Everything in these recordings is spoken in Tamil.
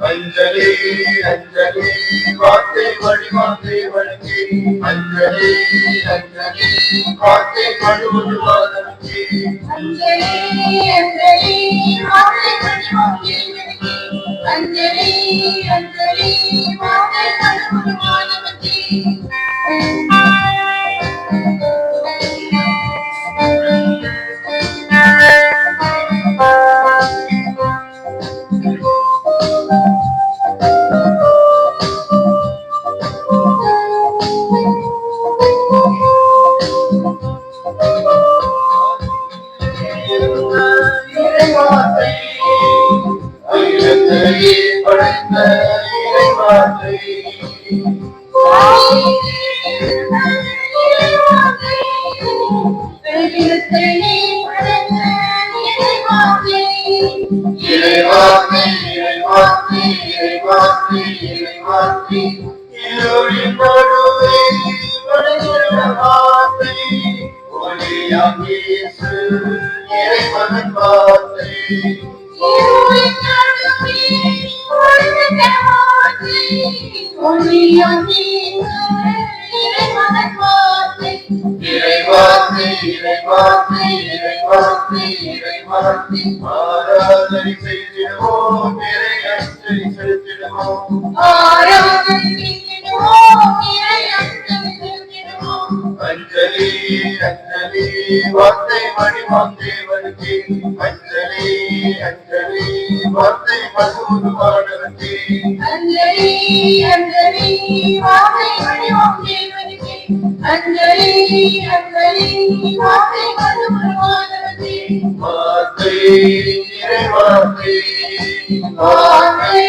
அஞ்சலி அஞ்சலி வார்த்தை வழிமாத்தை வழங்கி அஞ்சலி அஞ்சலி வார்த்தை வழிமுழுவாதற்கு அஞ்சலி அஞ்சலி வார்த்தை வழிமாத்தை வழங்கி அஞ்சலி அஞ்சலி வார்த்தை வழிமுழுவாதற்கு ஆராதனை செய்திடுவோம், அஞ்சலி செலுத்திடுவோம். அஞ்சலி அஞ்சலி வார்த்தை வடிவாம் தேவனுக்கு அஞ்சலி அஞ்சலி வார்த்தை மதுவானவனுக்கு அஞ்சலி அஞ்சலி வார்த்தை வடிவாம் தேவனுக்கு அஞ்சலி அஞ்சலி வார்த்தை மதுவானவனுக்கு வார்த்தை இறைவார்த்தை வார்த்தை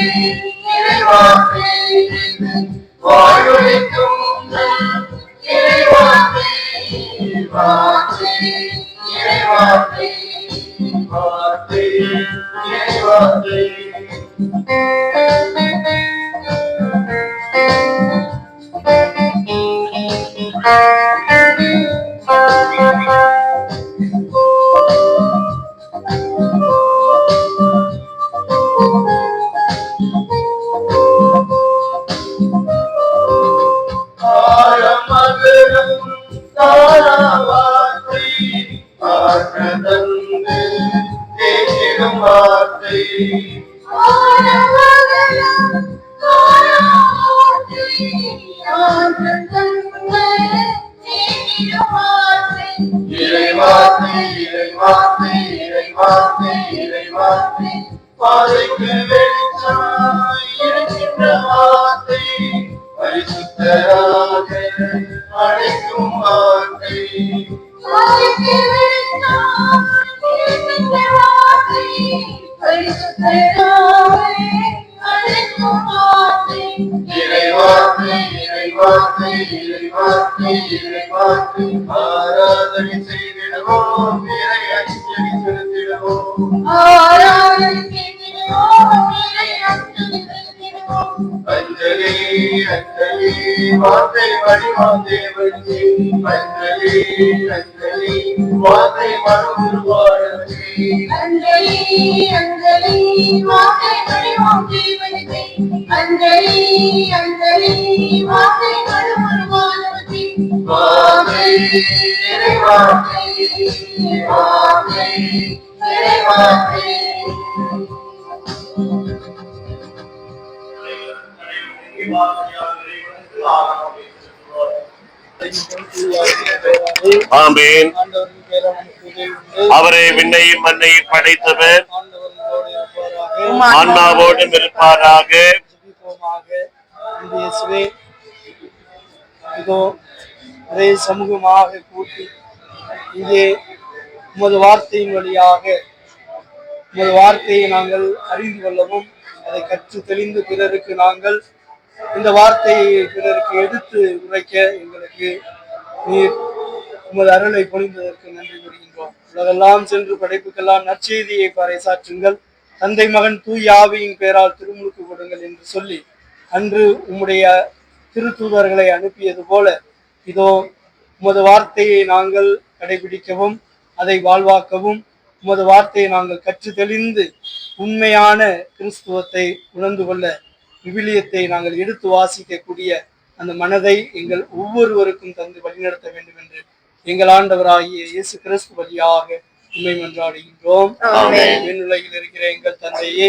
இறைவார்த்தை வாழ்வழிக்கும் இறைவார்த்தை வார்த்தை இறைவார்த்தை வார்த்தை இறைவார்த்தை பாதைக்கு வெளிச்சமாய் இருக்கின்ற வார்த்தை பரிசுத்தராக அழைக்கும் வார்த்தை பாதைக்கு வெளிச்சமாய் இருக்கின்ற வார்த்தை பரிசுத்தராக அழைக்கும் வார்த்தை இறைவார்த்தை இறைவார்த்தை இறைவார்த்தை இறைவார்த்தை ஆராதனை செய்திடுவோம், இறை அஞ்சலி செலுத்திடுவோம். அஞ்சலி அஞ்சலி வார்த்தை வடிவாம் தேவனுக்கு அஞ்சலி அஞ்சலி வார்த்தை மறுவாழ்வுக்கு அஞ்சலி அஞ்சலி வார்த்தை வடிவாம் தேவனுக்கு அஞ்சலி அஞ்சலி வார்த்தை மறுவாழ்வுக்கு வார்த்தை இறைவார்த்தை வார்த்தை இறைவார்த்தை ஆமென். அவரே விண்ணையும் மண்ணையும் படைத்தவர், அண்ணாவோடும் இருப்பாராக. இதோ சமூகமாக கூட்டி இங்கே உமது வார்த்தையின் வழியாக உமது வார்த்தையை நாங்கள் அறிந்து கொள்ளவும், அதை கற்று தெளிந்து பிறருக்கு நாங்கள் இந்த வார்த்தையை பிறருக்கு எடுத்து உரைக்க எங்களுக்கு நீர் உமது அருளை பொழிந்ததற்கு நன்றி கூறுகின்றோம். உலகெல்லாம் சென்று படைப்புக்கெல்லாம் நற்செய்தியை பறைசாற்றுங்கள், தந்தை மகன் தூய் ஆவியின் பெயரால் திருமுழுக்கு கொடுங்கள் என்று சொல்லி அன்று உம்முடைய திருத்தூதர்களை அனுப்பியது போல இதோ உமது வார்த்தையை நாங்கள் கடைபிடிக்கவும், அதை வாழ்வாக்கவும், உமது வார்த்தையை நாங்கள் கற்று தெளிந்து உண்மையான கிறிஸ்துவத்தை உணர்ந்து கொள்ள விவிலியத்தை நாங்கள் எடுத்து வாசிக்கக்கூடிய அந்த மனதை எங்கள் ஒவ்வொருவருக்கும் தந்து வழிநடத்த வேண்டும் என்று எங்கள் ஆண்டவராகிய இயேசு கிறிஸ்து வழியாக உண்மை மன்றாடுகின்றோம். விண்ணுலகில் இருக்கிற எங்கள் தந்தையே,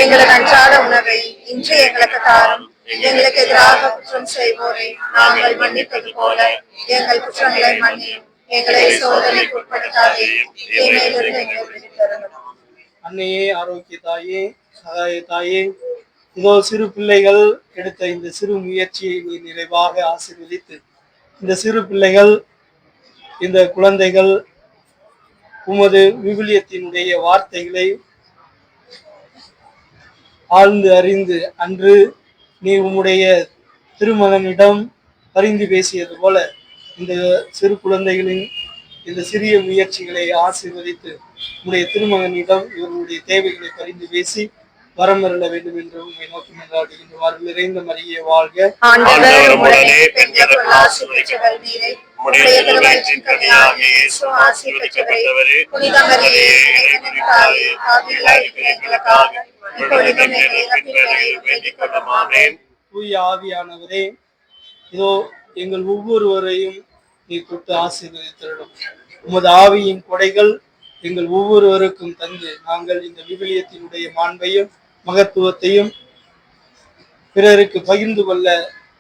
எங்களுக்கு அன்றாட உணவை இன்று எங்களுக்கு தாரும். எங்களுக்கு எதிராக குற்றம் செய்வோரை நாங்கள் மன்னிப்பது போல எங்கள் குற்றங்களை மன்னியும். எங்களை சோதனைக்கு உட்படுத்தாதேயும், தீமையிலிருந்து எங்களை விடுவித்தருளும். அன்னையே, ஆரோக்கிய தாயே, சகாய தாயே, இதோ சிறு பிள்ளைகள் எடுத்த இந்த சிறு முயற்சியை நீ நிறைவாக ஆசீர்வதித்து இந்த சிறு பிள்ளைகள், இந்த குழந்தைகள் உமது விவிலியத்தினுடைய வார்த்தைகளை ஆழ்ந்து அறிந்து அன்று நீ உம்முடைய திருமகனிடம் பரிந்து பேசியது போல இந்த சிறு குழந்தைகளின் இந்த சிறிய முயற்சிகளை ஆசீர்வதித்து உம்முடைய திருமகனிடம் இவர்களுடைய தேவைகளை பரிந்து பேசி வரம் வரல வேண்டும் என்று உண்மை நோக்கி மன்றாடுகின்றோம். நிறைந்த மரியே வாழ்க. தூய ஆவியானவரே, இதோ எங்கள் ஒவ்வொருவரையும் நீ தொட்டு ஆசீர்வதித்தருளும். உமது ஆவியின் கொடைகள் எங்கள் ஒவ்வொருவருக்கும் தந்து நாங்கள் இந்த விவிலியத்தினுடைய மாண்பையும் மகத்துவத்தையும் பிறருக்கு பகிர்ந்து கொள்ள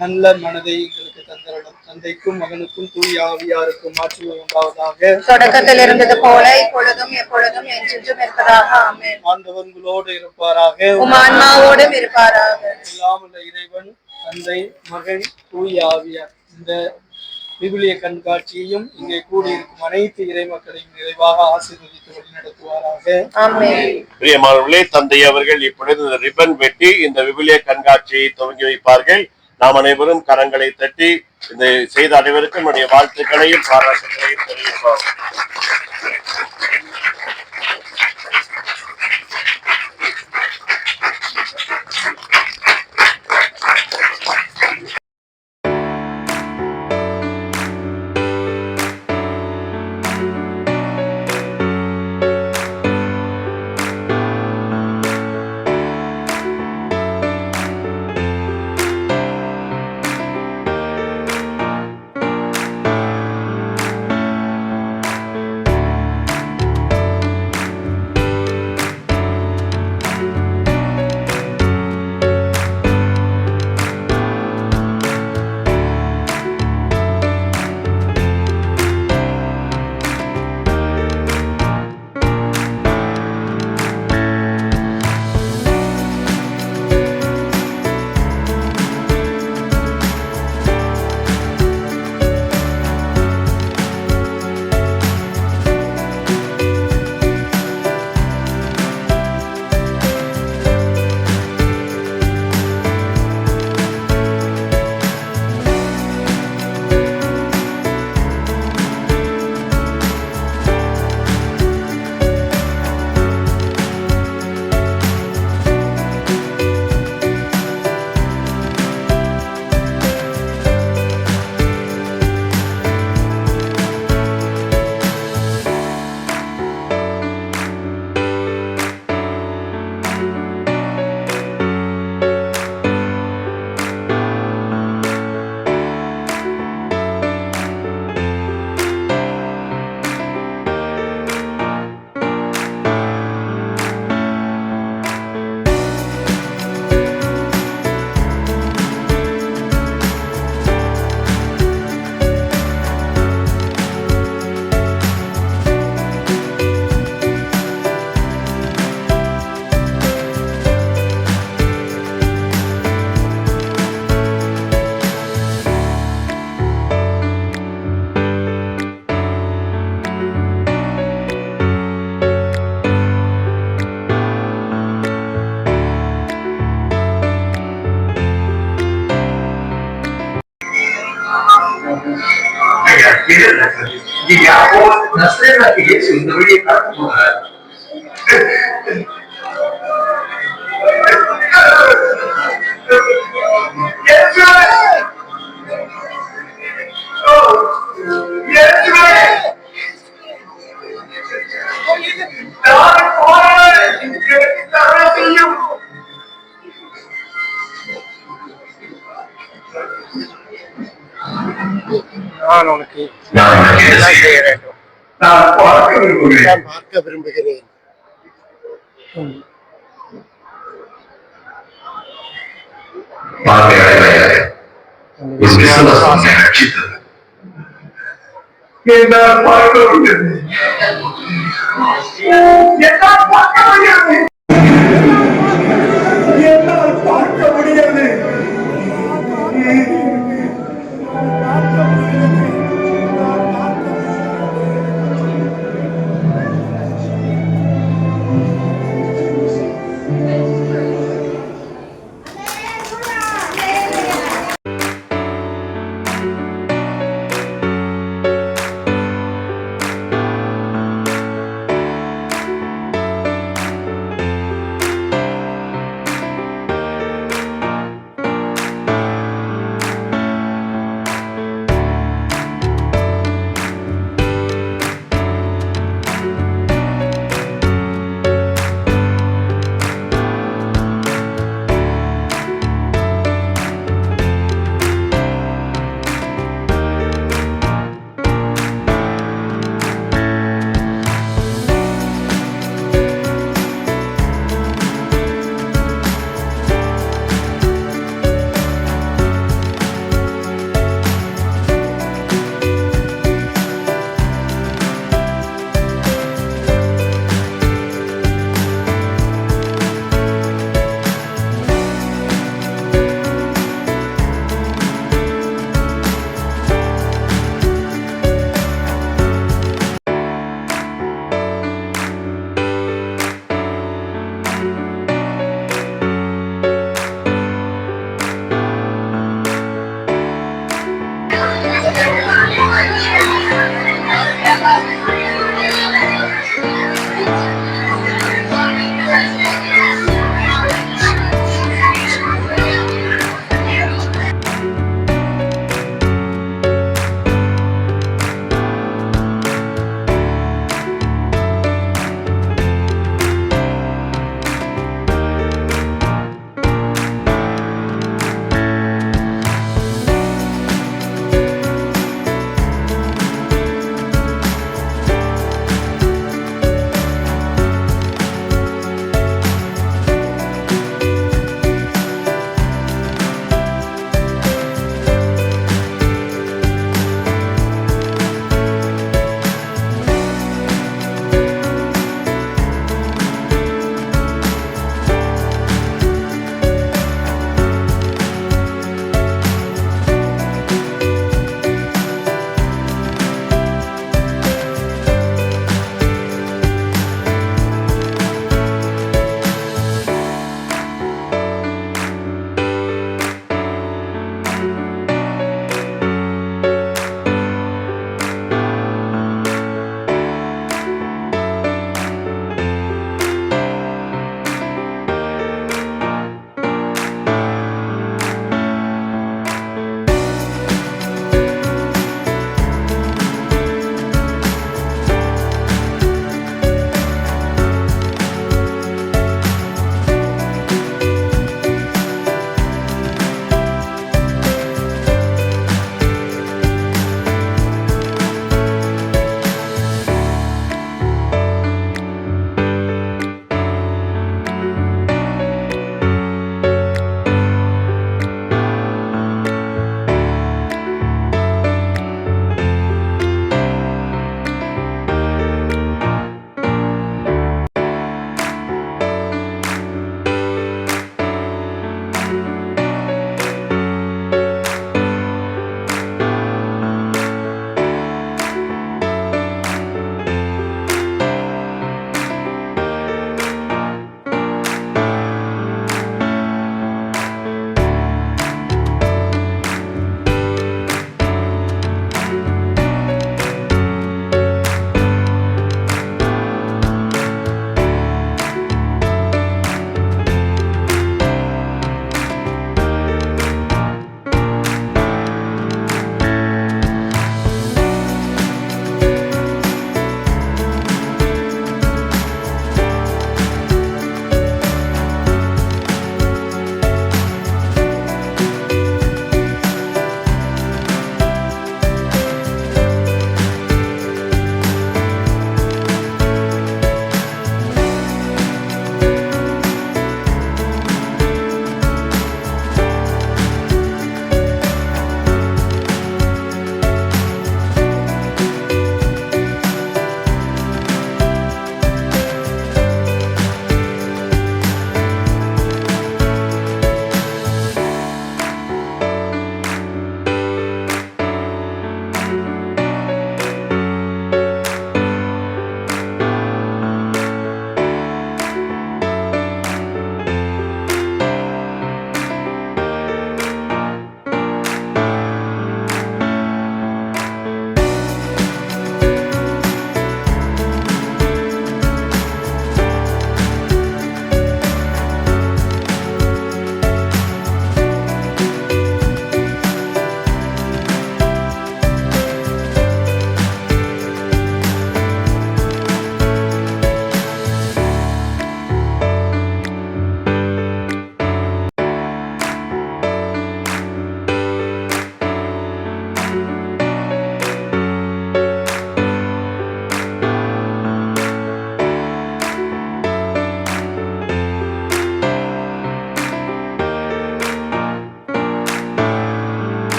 நல்ல மனதை எங்களுக்கு தந்தரணும். தந்தைக்கும் மகனுக்கும் தூய ஆவியாருக்கும் மாற்றுமை உண்டாவதாக. தொடக்கத்தில் இருந்தது போல இப்பொழுதும் எப்பொழுதும் என்றென்றும் இருப்பதாக. ஆமென். ஆண்டவர் உங்களோடு இருப்பாராக. உம் ஆன்மாவோடும் இருப்பாராக. எல்லாம் உள்ள இறைவன் தந்தை மகன் தூய ஆவியார் இந்த விவிலிய கண்காட்சியையும் இங்கே கூடியிருக்கும் அனைத்து இறை மக்களையும் நிறைவாக ஆசீர்வதித்து வழிநடத்துவாராக. பிரியமானவர்களே, தந்தை அவர்கள் இப்பொழுது இந்த ரிப்பன் வெட்டி இந்த விவிலிய கண்காட்சியை துவங்கி வைப்பார்கள். நாம் அனைவரும் கரங்களை தட்டி இந்த செய்த அனைவருக்கும் நம்முடைய வாழ்த்துக்களையும் பாராட்டுகளையும் தெரிவிப்போம். நசரேயனாகிய இயேசு இந்த வழியை கடந்து போகிறார். நான் உனக்கு என்ன செய்ய வேண்டும்? நான் பார்க்க விரும்புகிறேன். பார்வை அடைவதாக ஒரு விசுவாசம் என்னை ரட்சித்தது. என்னால் பார்க்க முடியாது. என்னால் பார்க்க முடியாது. என்னால் பார்க்க முடியாது.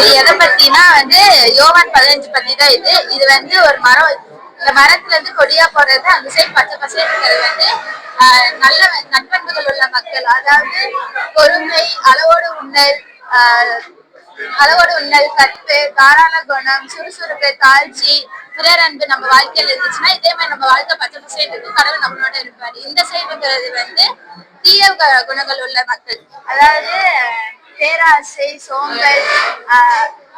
இது எதை பத்தினா யோவான் 15 பத்தி தான். இது ஒரு மரம். இந்த மரத்துல கொடியா போடுறது அந்த சைடு பச்சை பசேங்கிறது நல்ல நட்பண்புகள் உள்ள மக்கள். அதாவது பொறுமை, அளவோடு உண்ணல், கற்பு, தாராள குணம், சுறுசுறுப்பு, தாழ்ச்சி, பிறர் அன்பு நம்ம வாழ்க்கையில இருந்துச்சுன்னா இதே மாதிரி நம்ம வாழ்க்கை பச்சை பசேன்னு இருக்கும். கடவுள் நம்மளோட இருப்பாரு. இந்த சைடு இருக்கிறது தீய குணங்கள் உள்ள மக்கள். அதாவது பேராசை, சோம்பல்,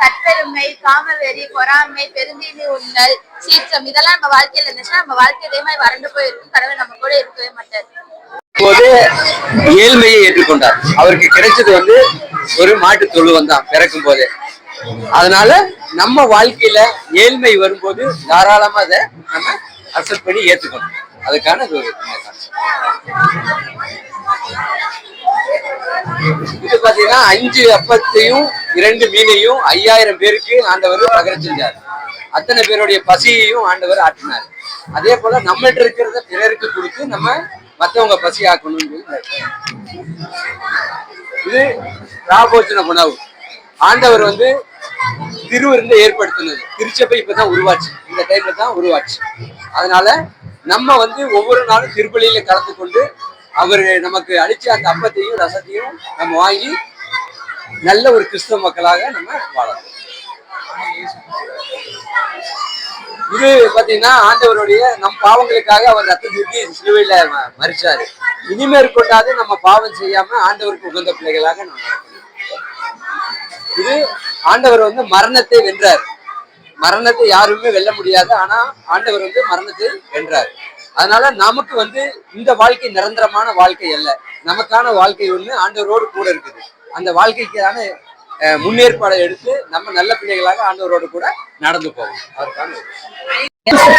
தற்பெருமை, காமவெறி, பொறாமை, பெருந்தீனி உண்ணல், சீற்றம், இதெல்லாம் நம்ம வாழ்க்கையில இருந்துச்சுன்னா நம்ம வாழ்க்கை இதே மாதிரி வறண்டு போயிருக்கும். கடவுள் நம்ம கூட இருக்கவே மாட்டார். போது ஏழ்மையை ஏற்றுக்கொண்டார். அவருக்கு கிடைச்சது ஒரு மாட்டு தொழுவம் தான் பிறக்கும் போதே. அதனால நம்ம வாழ்க்கையில ஏழ்மை வரும்போது தாராளமா அதை நம்ம அக்செப்ட் பண்ணி ஏற்றுக்கணும். அதுக்கான இது ஒரு இது பாத்தீங்கன்னா 5 அப்பத்தையும் 2 மீனையும் 5000 பேருக்கு ஆண்டவர் பகிர செஞ்சார். அத்தனை பேருடைய பசியையும் ஆண்டவர் ஆற்றினார். அதே போல நம்மகிட்ட இருக்கிறத பிறருக்கு கொடுத்து நம்ம மற்றவங்க பசி ஆக்கணும். இது ராபோச்சன உணவு. ஆண்டவர் திருவிருந்தை ஏற்படுத்தினது. திருச்சபை இப்பதான் உருவாச்சு. இந்த டைம்ல தான் உருவாச்சு. அதனால நம்ம ஒவ்வொரு நாளும் திருப்பலியில கலந்து கொண்டு அவர் நமக்கு அளிச்ச அந்த அப்பத்தையும் ரசத்தையும் நம்ம வாங்கி நல்ல ஒரு கிறிஸ்தவ மக்களாக நம்ம வாழலாம். இது பாத்தீங்கன்னா ஆண்டவருடைய நம் பாவங்களுக்காக அவர் ரத்தத்துக்கு சிலுவையில மரிச்சாரு. இனிமேற்கொண்டாது நம்ம பாவம் செய்யாம ஆண்டவருக்கு உகந்த பிள்ளைகளாக நம்ம. இது ஆண்டவர் மரணத்தை வென்றார். மரணத்தை யாருமே வெல்ல முடியாது. ஆனா ஆண்டவர் மரணத்தை வென்றார். அதனால நமக்கு இந்த வாழ்க்கை நிரந்தரமான வாழ்க்கை அல்ல. நமக்கான வாழ்க்கை ஆண்டவரோடு கூட இருக்குது. அந்த வாழ்க்கைக்கான முன்னேற்பாடை எடுத்து நம்ம நல்ல பிள்ளைகளாக ஆண்டவரோடு கூட நடந்து போவோம். அதற்கான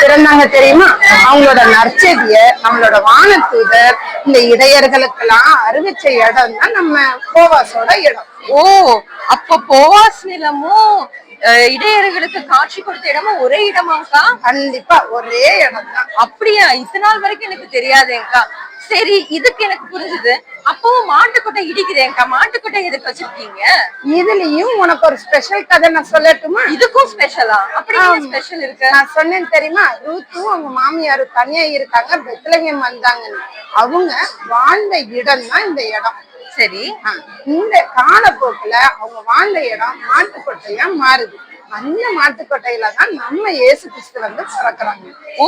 பிறந்தாங்க தெரியுமா? அவங்களோட நற்செய்திய நம்மளோட வானதூதர் இந்த இடையர்களுக்கெல்லாம் அறிவிச்ச இடம் தான் நம்ம போவாஸோட இடம். ஓ, அப்ப போவாஸ் நிலமும் இடையர்களுக்கு காட்சி கொடுத்த இடமும் ஒரே இடமாக்கா? கண்டிப்பா ஒரே இடம் தான். அப்படியா? இத்தனை நாள் வரைக்கும் எனக்கு தெரியாதேங்கா. சரி, இதுக்கு எனக்கு புரிஞ்சுது. அப்பவும் மாட்டுக்கொட்டை இடிக்குதேங்கா. மாட்டுக்கொட்டை எதுக்கு வச்சிருக்கீங்க? இதுலயும் உனக்கு ஒரு ஸ்பெஷல் கதை நான் சொல்லட்டுமா? இதுக்கும் ஸ்பெஷலா? அப்படி ஸ்பெஷல் இருக்கு. நான் சொன்னேன் தெரியுமா? ரூத்தும் அவங்க மாமியாரும் தனியா இருக்காங்க, பெத்லகேம் வந்தாங்கன்னு. அவங்க வாழ்ந்த இடம் தான் இந்த இடம். சரி, இந்த காலப்போக்குல அவங்க வாழ்ந்த இடம் மாட்டுக்கொட்டையா மாறுது. அந்த மாட்டுக்கொட்டையில தான் நம்ம இயேசு கிறிஸ்து பிறக்கிறாங்க. ஓ,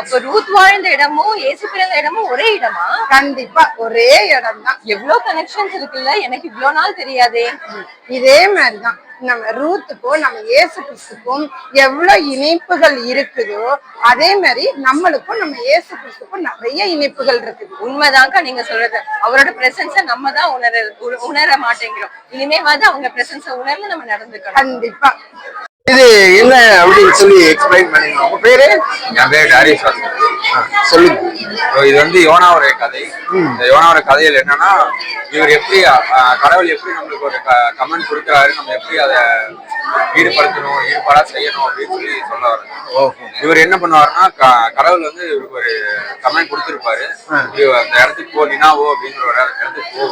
அப்ப ரூத் வாழ்ந்த இடமும் இயேசு பிறந்த இடமும் ஒரே இடமா? கண்டிப்பா ஒரே இடம் தான். எவ்வளவு கனெக்ஷன்ஸ் இருக்குல்ல, எனக்கு இவ்வளவு நாள் தெரியாதே. இதே மாதிரிதான் நம்ம ரூத்துக்கும் நம்ம இயேசு கிறிஸ்துக்கும் எவ்வளவு இணைப்புகள் இருக்குதோ அதே மாதிரி நம்மளுக்கும் நம்ம இயேசு கிறிஸ்துக்கும் நிறைய இணைப்புகள் இருக்குது. உண்மைதாங்க நீங்க சொல்றது. அவரோட பிரசன்ஸ நம்ம தான் உணர மாட்டேங்கிறோம். இனிமே அவங்க பிரசன்ஸ உணர்ந்து நம்ம நடந்துக்கணும். கண்டிப்பா. இது என்ன அப்படின்னு சொல்லி எக்ஸ்பிளைன் பண்ணுங்க. உங்க பேரு? என் பேரு டாரிஸ். சொல்லுங்க. இது யோனாவுடைய கதை. இந்த யோனாவுடைய கதையில் என்னன்னா, இவர் எப்படி கடவுள் எப்படி நம்மளுக்கு ஒரு கமெண்ட் கொடுக்குறாரு, நம்ம எப்படி அதை ஈடுபடா செய்யணும் அப்படின்னு சொல்லி சொல்ல வர்றாரு. இவர் என்ன பண்ணுவாருன்னா, கடவுள் இவருக்கு ஒரு கமெண்ட் கொடுத்துருப்பாரு. அந்த இடத்துக்கு போ, நினாவோ அப்படிங்கிற ஒரு இடத்துக்கு போ.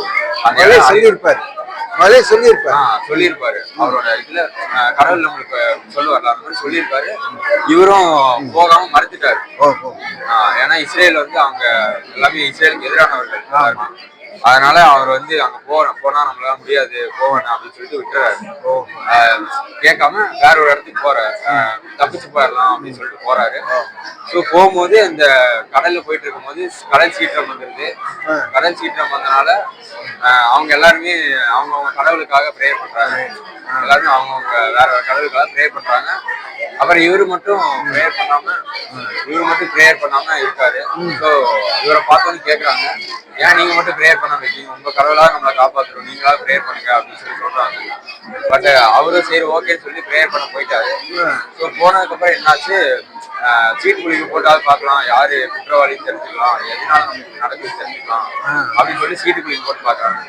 அந்த சொல்லியிருப்பாரு. அவரோட இதுல கடவுள் நம்மளுக்கு சொல்லுவார்ல, அந்த மாதிரி சொல்லியிருப்பாரு. இவரும் போகாம மறுத்துட்டாரு. ஏன்னா இஸ்ரேல் அவங்க எல்லாமே இஸ்ரேலுக்கு எதிரானவர்கள். அதனால அவர் அங்க போனா நம்மளால முடியாது, போவேன் அப்படின்னு சொல்லிட்டு விட்டுறாரு. கேட்காம வேற ஒரு இடத்துக்கு தப்பிச்சு போயிடலாம் அப்படின்னு சொல்லிட்டு போறாரு. ஸோ போகும்போது அந்த கடல்ல போயிட்டு இருக்கும்போது கடல் சீற்றம் வந்துருது. கடல் சீற்றம் வந்தனால அவங்க எல்லாருமே அவங்கவுங்க கடவுளுக்காக ப்ரேயர் பண்றாங்க. எல்லாருமே அவங்கவுங்க வேற கடவுளுக்காக ப்ரேயர் பண்றாங்க. அப்புறம் இவரு மட்டும் ப்ரேயர் பண்ணாம இருக்காரு. ஸோ இவரை பார்த்தோன்னு கேட்கறாங்க, ஏன் நீங்க மட்டும் ப்ரேயர் பண்ணாம இருக்கீங்க? உங்க கடவுளாக நம்மளை காப்பாத்துறோம், நீங்களா ப்ரேயர் பண்ணுங்க அப்படின்னு சொல்லி சொல்றாங்க. பட் அவரும் சரி ஓகேன்னு சொல்லி ப்ரேயர் பண்ண போயிட்டாரு. ஸோ போனதுக்கு அப்புறம் என்னாச்சு, சீட்டு குளிக்க போட்டாவது பார்க்கலாம், யாரு குற்றவாளின்னு தெரிஞ்சுக்கலாம், எதனால நமக்கு நடக்குது தெரிஞ்சுக்கலாம் அப்படின்னு சொல்லி சீட்டு குளிக்க போட்டு பாக்குறாங்க.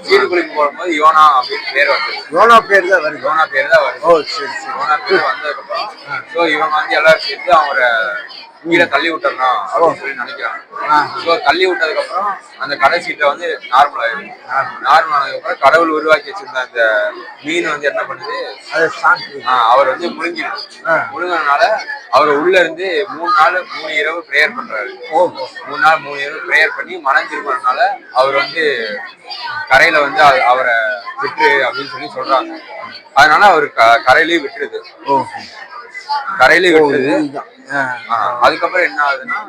சீட்டு குளிக்க போடும்போது யோனா அப்படின்னு பேர் வருது. யோனா பேர் தான் வருது. யோனா பேர் தான் வருது. யோனா பேர் வந்ததுக்கு அப்புறம் ஸோ இவங்க எல்லாரும் சேர்த்து அவரை கீழே தள்ளி விட்டுறணும் அப்படின்னு சொல்லி நினைக்கிறாங்க. ஸோ தள்ளி விட்டதுக்கு அப்புறம் அந்த கடல் சீட்டை வந்து நார்மல் ஆயிடும். நார்மல் ஆனதுக்கு அப்புறம் கடவுள் உருவாக்கி வச்சிருந்த அந்த மீன் வந்து என்ன பண்ணுது, அவர் வந்து முழுங்கிடுது. முழுங்கினால அவர் உள்ள இருந்து 3 நாள் 3 இரவு பிரேயர் பண்றாரு. 3 நாள் 3 இரவு பிரேயர் பண்ணி மனம் திரும்பினால அவர் வந்து கரையில வந்து அவரை விட்டுரு அப்படின்னு சொல்லி சொல்றாங்க. அதனால அவர் கரையிலேயே விட்டுருது. கரையிலேயே விட்டுருது. அதுக்கப்புறம் என்ன ஆகுதுன்னா,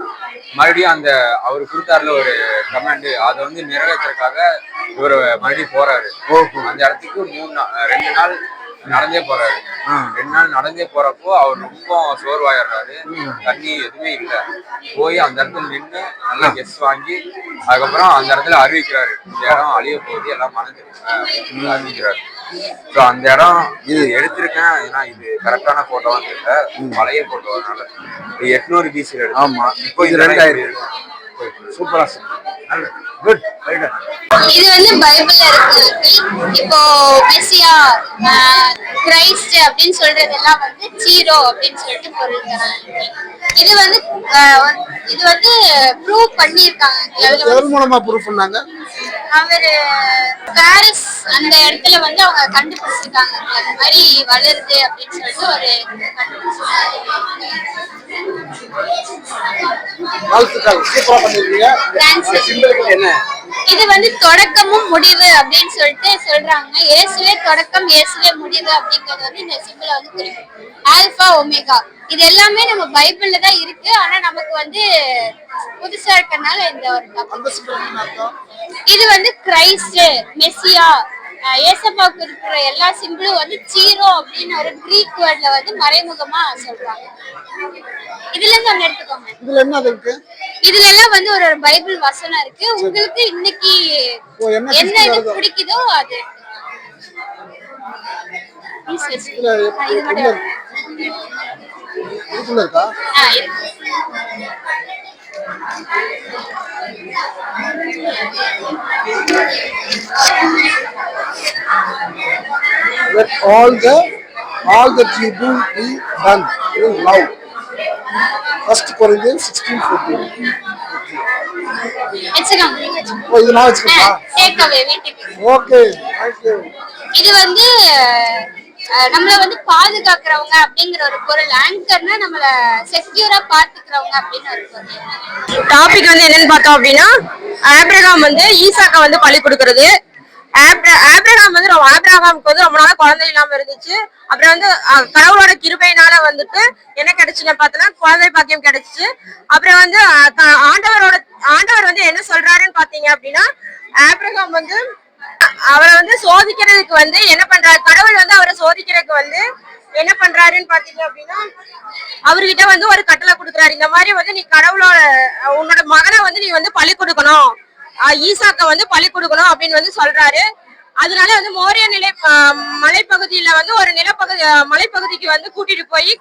மறுபடியும் அந்த அவரு கொடுத்தாருல ஒரு கமாண்ட், அதை வந்து நிறைவேற்றுறதுக்காக இவர் மறுபடியும் போறாரு. அந்த இடத்துக்கு 2 நாள் நடந்தே போறாரு. 2 நாள் நடந்தே போறப்போ அவர் ரொம்ப சோர்வாயிடுறாரு. தண்ணி எதுவுமே இல்லை. போய் அந்த இடத்துல நின்று நல்லா கெஸ் வாங்கி அதுக்கப்புறம் அந்த இடத்துல அறிவிக்கிறாரு, இந்த இடம் அழிய போகுது, எல்லாம் மனதிருங்க அறிவிக்கிறாரு. ஸோ அந்த இடம் இது எடுத்திருக்கேன். ஏன்னா இது கரெக்டான போட்டோவான்னு தெரியல, பழைய போட்டோனால 800 BC எடுத்து. ஆமா, இப்போ இது 2000. சூப்பரா குட். இது வந்து பைபிள்ல இருக்கு. இப்போ மெசியா, கிரைஸ்ட் அப்படின்னு சொல்றதெல்லாம் வந்து சீரோ அப்படின்னு சொல்லிட்டு பொருள் தராங்க. இது வந்து ப்ரூவ் பண்ணிருக்காங்க. மூலமா ப்ரூவ் பண்ணாங்க. அவரு பாரிஸ் அந்த இடத்துல வந்து அவங்க கண்டுபிடிச்சிருக்காங்க, அந்த மாதிரி வளருது அப்படின்னு சொல்லிட்டு ஒரு இது வந்து தொடக்கமும் முடிவு அப்படின்னு சொல்லிட்டு சொல்றாங்க. இயேசுவே தொடக்கம், இயேசுவே முடிவு அப்படிங்கறது வந்து இந்த சிம்பிள் வந்து குறிக்கும். ஆல்பா ஒமேகா இது எல்லாமே நம்ம பைபிள்ல தான் இருக்கு. ஆனா நமக்கு வந்து புதுசா இருக்கறனால இந்த ஒரு இது வந்து கிரைஸ்ட், மெசியா, ஏசப்பாவுக்கு இருக்கிற எல்லா சிம்பிளும் வந்து சீரோ அப்படின்னு ஒரு கிரீக் வேர்ட்ல வந்து மறைமுகமா சொல்றாங்க. இதுல இருந்து ஒண்ணு எடுத்துக்கோங்க. இதுல என்ன இருக்கு? இதுல எல்லாம் வந்து ஒரு பைபிள் வசனம் இருக்கு. உங்களுக்கு இன்னைக்கு என்ன இது பிடிக்குதோ அது Let all that you do be done in love. 1 Corinthians 16:14. இது நான் வச்சுக்கா? Okay, thank you. இது வந்து நம்மள வந்து பாதுகாக்கிறவங்க அப்படிங்கிற ஒரு பொருள். ஆங்கர்னா நம்மள செக்யூரா பாத்துக்கிறவங்க அப்படின்னு ஒரு பொருள். டாபிக் வந்து என்னன்னு பார்த்தோம் அப்படின்னா, ஆபிரகாம் வந்து ஈசாக்கை வந்து பலி கொடுக்கறது. ஆபிரகாம் வந்து ஆபிரகாமுக்கு வந்து ரொம்ப நாள் குழந்தை இல்லாம இருந்துச்சு. அப்புறம் வந்து கடவுளோட கிருபையினால வந்துட்டு என்ன கிடைச்சுன்னு பார்த்தோன்னா குழந்தை பாக்கியம் கிடைச்சிச்சு. அப்புறம் வந்து ஆண்டவர் வந்து என்ன சொல்றாருன்னு பாத்தீங்க அப்படின்னா, ஆபிரகாம் வந்து அவரை வந்து சோதிக்கிறதுக்கு வந்து என்ன பண்றாரு, கடவுள் வந்து அவரை சோதிக்கிறதுக்கு வந்து என்ன பண்றாருன்னு பாத்தீங்க அப்படின்னா, அவர்கிட்ட வந்து ஒரு கட்டளை கொடுக்குறாரு. இந்த மாதிரி வந்து நீ கடவுளோட உன்னோட மகனை வந்து நீ வந்து பலி கொடுக்கணும், ஈசாக்க வந்து பலி கொடுக்கணும் அப்படின்னு வந்து சொல்றாரு. அதனால வந்து மோரிய மலைப்பகுதியில வந்து ஒரு மலைப்பகுதிக்கு வந்து கூட்டிட்டு போய்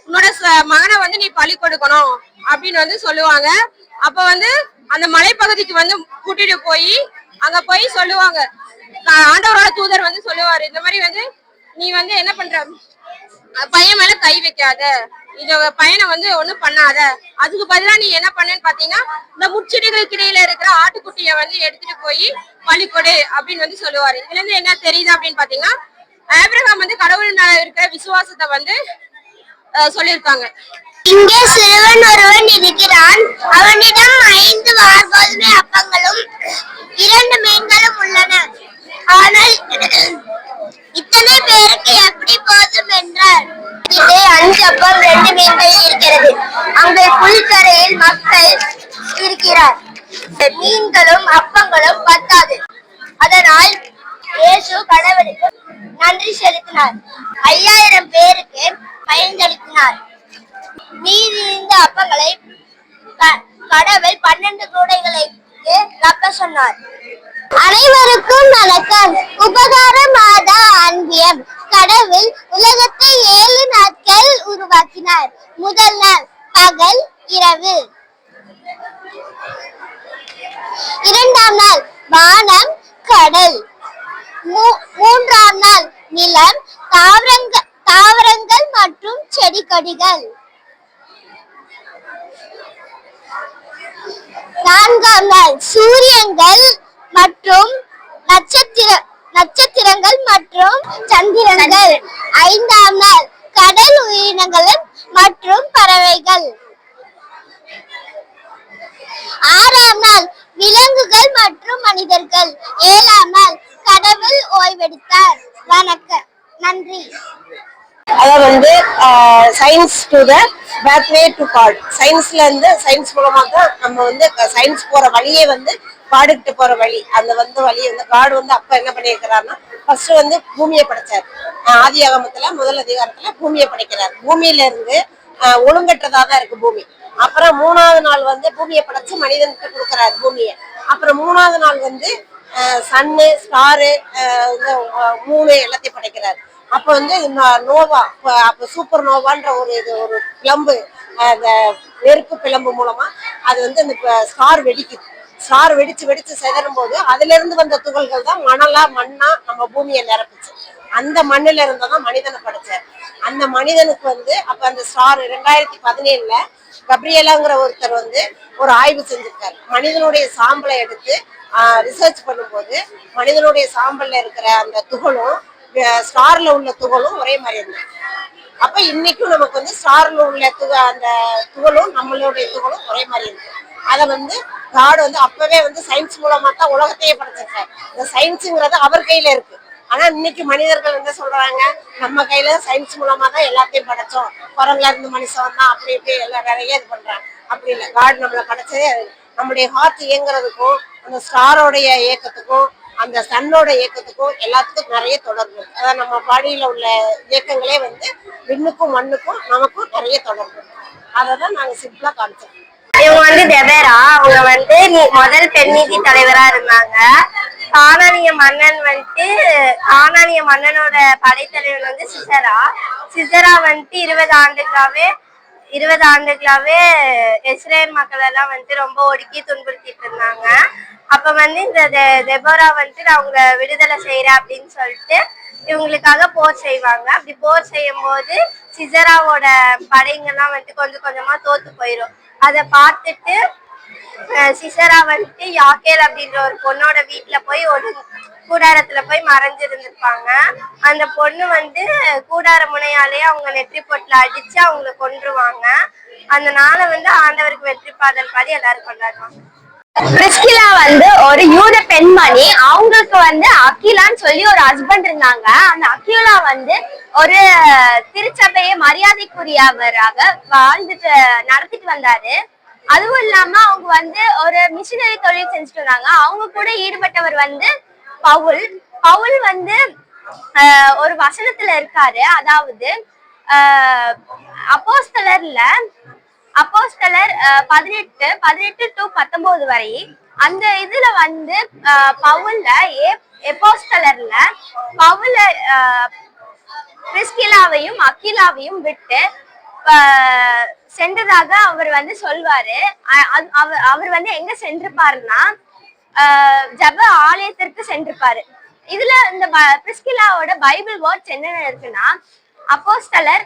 உன்னோட மகனை வந்து நீ பலி கொடுக்கணும் அப்படின்னு வந்து சொல்லுவாங்க. அப்ப வந்து அந்த மலைப்பகுதிக்கு வந்து கூட்டிட்டு போய் அங்க போய் சொல்லுவாங்க, ஆண்டவரோட தூதர் வந்து சொல்லுவாரு, இந்த மாதிரி வந்து நீ வந்து என்ன பண்ற, பையன் மேல கை வைக்காத, இந்த பையனை வந்து ஒண்ணும் பண்ணாத, அதுக்கு பதிலா நீ என்ன பண்ணன்னு பாத்தீங்கன்னா இந்த முச்செடிகளுக்கு இடையில இருக்கிற ஆட்டுக்குட்டிய வந்து எடுத்துட்டு போய் பலி கொடு அப்படின்னு வந்து சொல்லுவாரு. இதுல இருந்து என்ன தெரியுது அப்படின்னு பாத்தீங்கன்னா, ஆபிரகாம் வந்து கடவுள் மேல இருக்கிற விசுவாசத்தை வந்து சொல்லியிருக்காங்க. இங்கே சிறுவன் ஒருவன் இருக்கிறான், அவனிடம் 5 வார்கோதுமை அப்பங்களும் 2 மீன்களும் உள்ளன. ஆனால் இத்தனை பேருக்கு எப்படி போதும் என்றார். இது 5 அப்பம் 2 மீன்கள் இருக்கிறது. அங்கே புல்கரையில் மக்கள் இருக்கிறார். மீன்களும் அப்பங்களும் பத்தாது. அதனால் இயேசு கடவுளுக்கு நன்றி செலுத்தினார். 5000 பேருக்கு பயன்படுத்தினார். மீதி இருந்த அப்பங்களை கடவுள் 12 கூடைகளுக்கு ரப்ப சொன்னார். அனைவருக்கும் வணக்கம். உபகார மாத அன்பியம். கடவுள் உலகத்தை 7 நாட்கள் உருவாக்கினார். முதல் நாள் பகல் இரவு, இரண்டாம் நாள் வானம் கடல், மூன்றாம் நாள் நிலம் தாவரங்கள் மற்றும் செடி கொடிகள், 4ஆம் நாள் சூரியன்கள் மற்றும் நட்சத்திரங்கள் மற்றும் சந்திரன்கள். 5ஆம் நாள் கடல் உயிரினங்கள் மற்றும் பறவைகள். 6ஆம் நாள் விலங்குகள் மற்றும் மனிதர்கள். 7ஆம் நாள் கடவுள் ஓய்வெடுத்தார். வணக்கம், நன்றி. அதாவது வந்து science to the pathway to God. Science மூலமா தான் நம்ம வந்து சயின்ஸ் போற வழியே வந்து காடுகிட்ட போற வழி. அந்த வழியை வந்து காடு வந்து அப்ப என்ன பண்ணியிருக்கிறாருன்னா ஃபர்ஸ்ட் வந்து பூமியை படைச்சார். ஆதி ஆகமத்துல முதல் அதிகாரத்துல பூமியை படைக்கிறார். பூமியில இருந்து ஒழுங்கற்றதா தான் இருக்கு பூமி. அப்புறம் 3ஆவது நாள் வந்து பூமியை படைச்சு மனிதனுக்கு கொடுக்குறாரு பூமியை. அப்புறம் 3ஆவது நாள் வந்து சன்னு ஸ்டாரு மூணு எல்லாத்தையும் படைக்கிறாரு. அப்ப வந்து நோவா, அப்ப சூப்பர் நோவான்ற ஒரு பிளம்பு, அந்த நெருப்பு பிளம்பு மூலமா அது வந்து அந்த ஸ்டார் வெடிக்குது. ஸ்டார் வெடிச்சு சிதறும் போது அதுல இருந்து வந்த துகள்கள் தான் மண்ணா நம்ம பூமியை நிரப்புச்சு. அந்த மண்ணுல இருந்ததான் மனிதனை படைச்சார். அந்த மனிதனுக்கு வந்து அப்ப அந்த ஸ்டார் 2017ல கப்ரியலாங்கிற ஒருத்தர் வந்து ஒரு ஆய்வு செஞ்சிருக்காரு. மனிதனுடைய சாம்பலை எடுத்து ரிசர்ச் பண்ணும்போது மனிதனுடைய சாம்பல்ல இருக்கிற அந்த துகளும் ஸ்டார்ல உள்ள துகளும் ஒரே மாதிரி இருந்தது. அப்ப இன்னைக்கும் நமக்கு வந்து ஸ்டார்ல உள்ள அந்த துகளும் நம்மளுடைய துகளும் ஒரே மாதிரி இருக்கு. அத வந்து காடு வந்து அப்பவே வந்து சயின்ஸ் மூலமா தான் உலகத்தையே படைச்சிருக்காரு. இந்த சயின்ஸுங்கிறது அவர் கையில இருக்கு. ஆனா இன்னைக்கு மனிதர்கள் என்ன சொல்றாங்க, நம்ம கையில சயின்ஸ் மூலமா தான் எல்லாத்தையும் படைச்சோம், குரங்குல இருந்து மனுஷன் தான் அப்படி இப்படி எல்லாம் நிறைய இது பண்றாங்க. அப்படி இல்லை, காடு நம்மளை படைச்சதே நம்முடைய ஹார்ட் இயங்குறதுக்கும் அந்த ஸ்டாரோடைய இயக்கத்துக்கும் அந்த சன்னோட இயக்கத்துக்கும் எல்லாத்துக்கும் நிறைய தொடர்பு இருக்கு. அதான் நம்ம பாடியில உள்ள இயக்கங்களே வந்து விண்ணுக்கும் மண்ணுக்கும் நமக்கும் நிறைய தொடர்பு இருக்கு. அததான் நாங்க சிம்பிளா காமிச்சோம். இவங்க வந்து டெபேரா, அவங்க வந்து முதல் பெண் நீதி தலைவரா இருந்தாங்க. கானானிய மன்னனோட படைத்தலைவர் வந்து சிசரா வந்துட்டு 20 ஆண்டுகளாவே இஸ்ரேல் மக்கள் எல்லாம் வந்துட்டு ரொம்ப ஒடுக்கி துன்புறுத்திட்டு இருந்தாங்க. அப்ப வந்து இந்த தெபோரா வந்துட்டு அவங்க விடுதலை செய்யறேன் அப்படின்னு சொல்லிட்டு இவங்களுக்காக போர் செய்வாங்க. அப்படி போர் செய்யும் போது சிசராவோட படைங்கெல்லாம் வந்துட்டு கொஞ்சம் கொஞ்சமா தோத்து போயிடும். அதை பார்த்துட்டு சிசரா வந்துட்டு யாக்கேல் அப்படின்ற ஒரு பொண்ணோட வீட்டுல போய் ஒரு கூடாரத்துல போய் மறைஞ்சிருந்திருப்பாங்க. அந்த பொண்ணு வந்து கூடார முனையாலேயே அவங்க நெற்றி பொட்டுல அடிச்சு அவங்களை கொன்றுவாங்க. அந்த நாளை வந்து ஆண்டவருக்கு வெற்றி பாடல் பாடி எல்லாரும் கொண்டாடுவாங்க. பிரிஸ்கிலா வந்து ஒரு யூத பெண்மணி. அவங்களுக்கு வந்து அகிலான்னு சொல்லி ஒரு ஹஸ்பண்ட் இருந்தாங்க. அந்த அகிலா வந்து ஒரு திருச்சபையை மரியாதைக்குரியவராக நடத்திட்டு வந்தாரு. அதுவும் இல்லாம அவங்க வந்து ஒரு மிஷினரி தொழில் செஞ்சுட்டு இருந்தாங்க. அவங்க கூட ஈடுபட்டவர் வந்து பவுல் வந்து ஒரு வசனத்துல இருக்காரு. அதாவது அப்போஸ்தலர் 18 to 19 வரை அந்த இதுல வந்து அப்போஸ்தலர்ல பவுல பிரிஸ்கிலாவையும் அகிலாவையும் விட்டு சென்றதாக அவர் வந்து சொல்வாரு. அவர் வந்து எங்க சென்றிருப்பாருன்னா ஜப ஆலயத்திற்கு சென்றிருப்பாரு. இதுல இந்த பிரிஸ்கிலாவோட பைபிள் வேர்ட்ஸ் என்னென்ன இருக்குன்னா அப்போஸ்தலர்,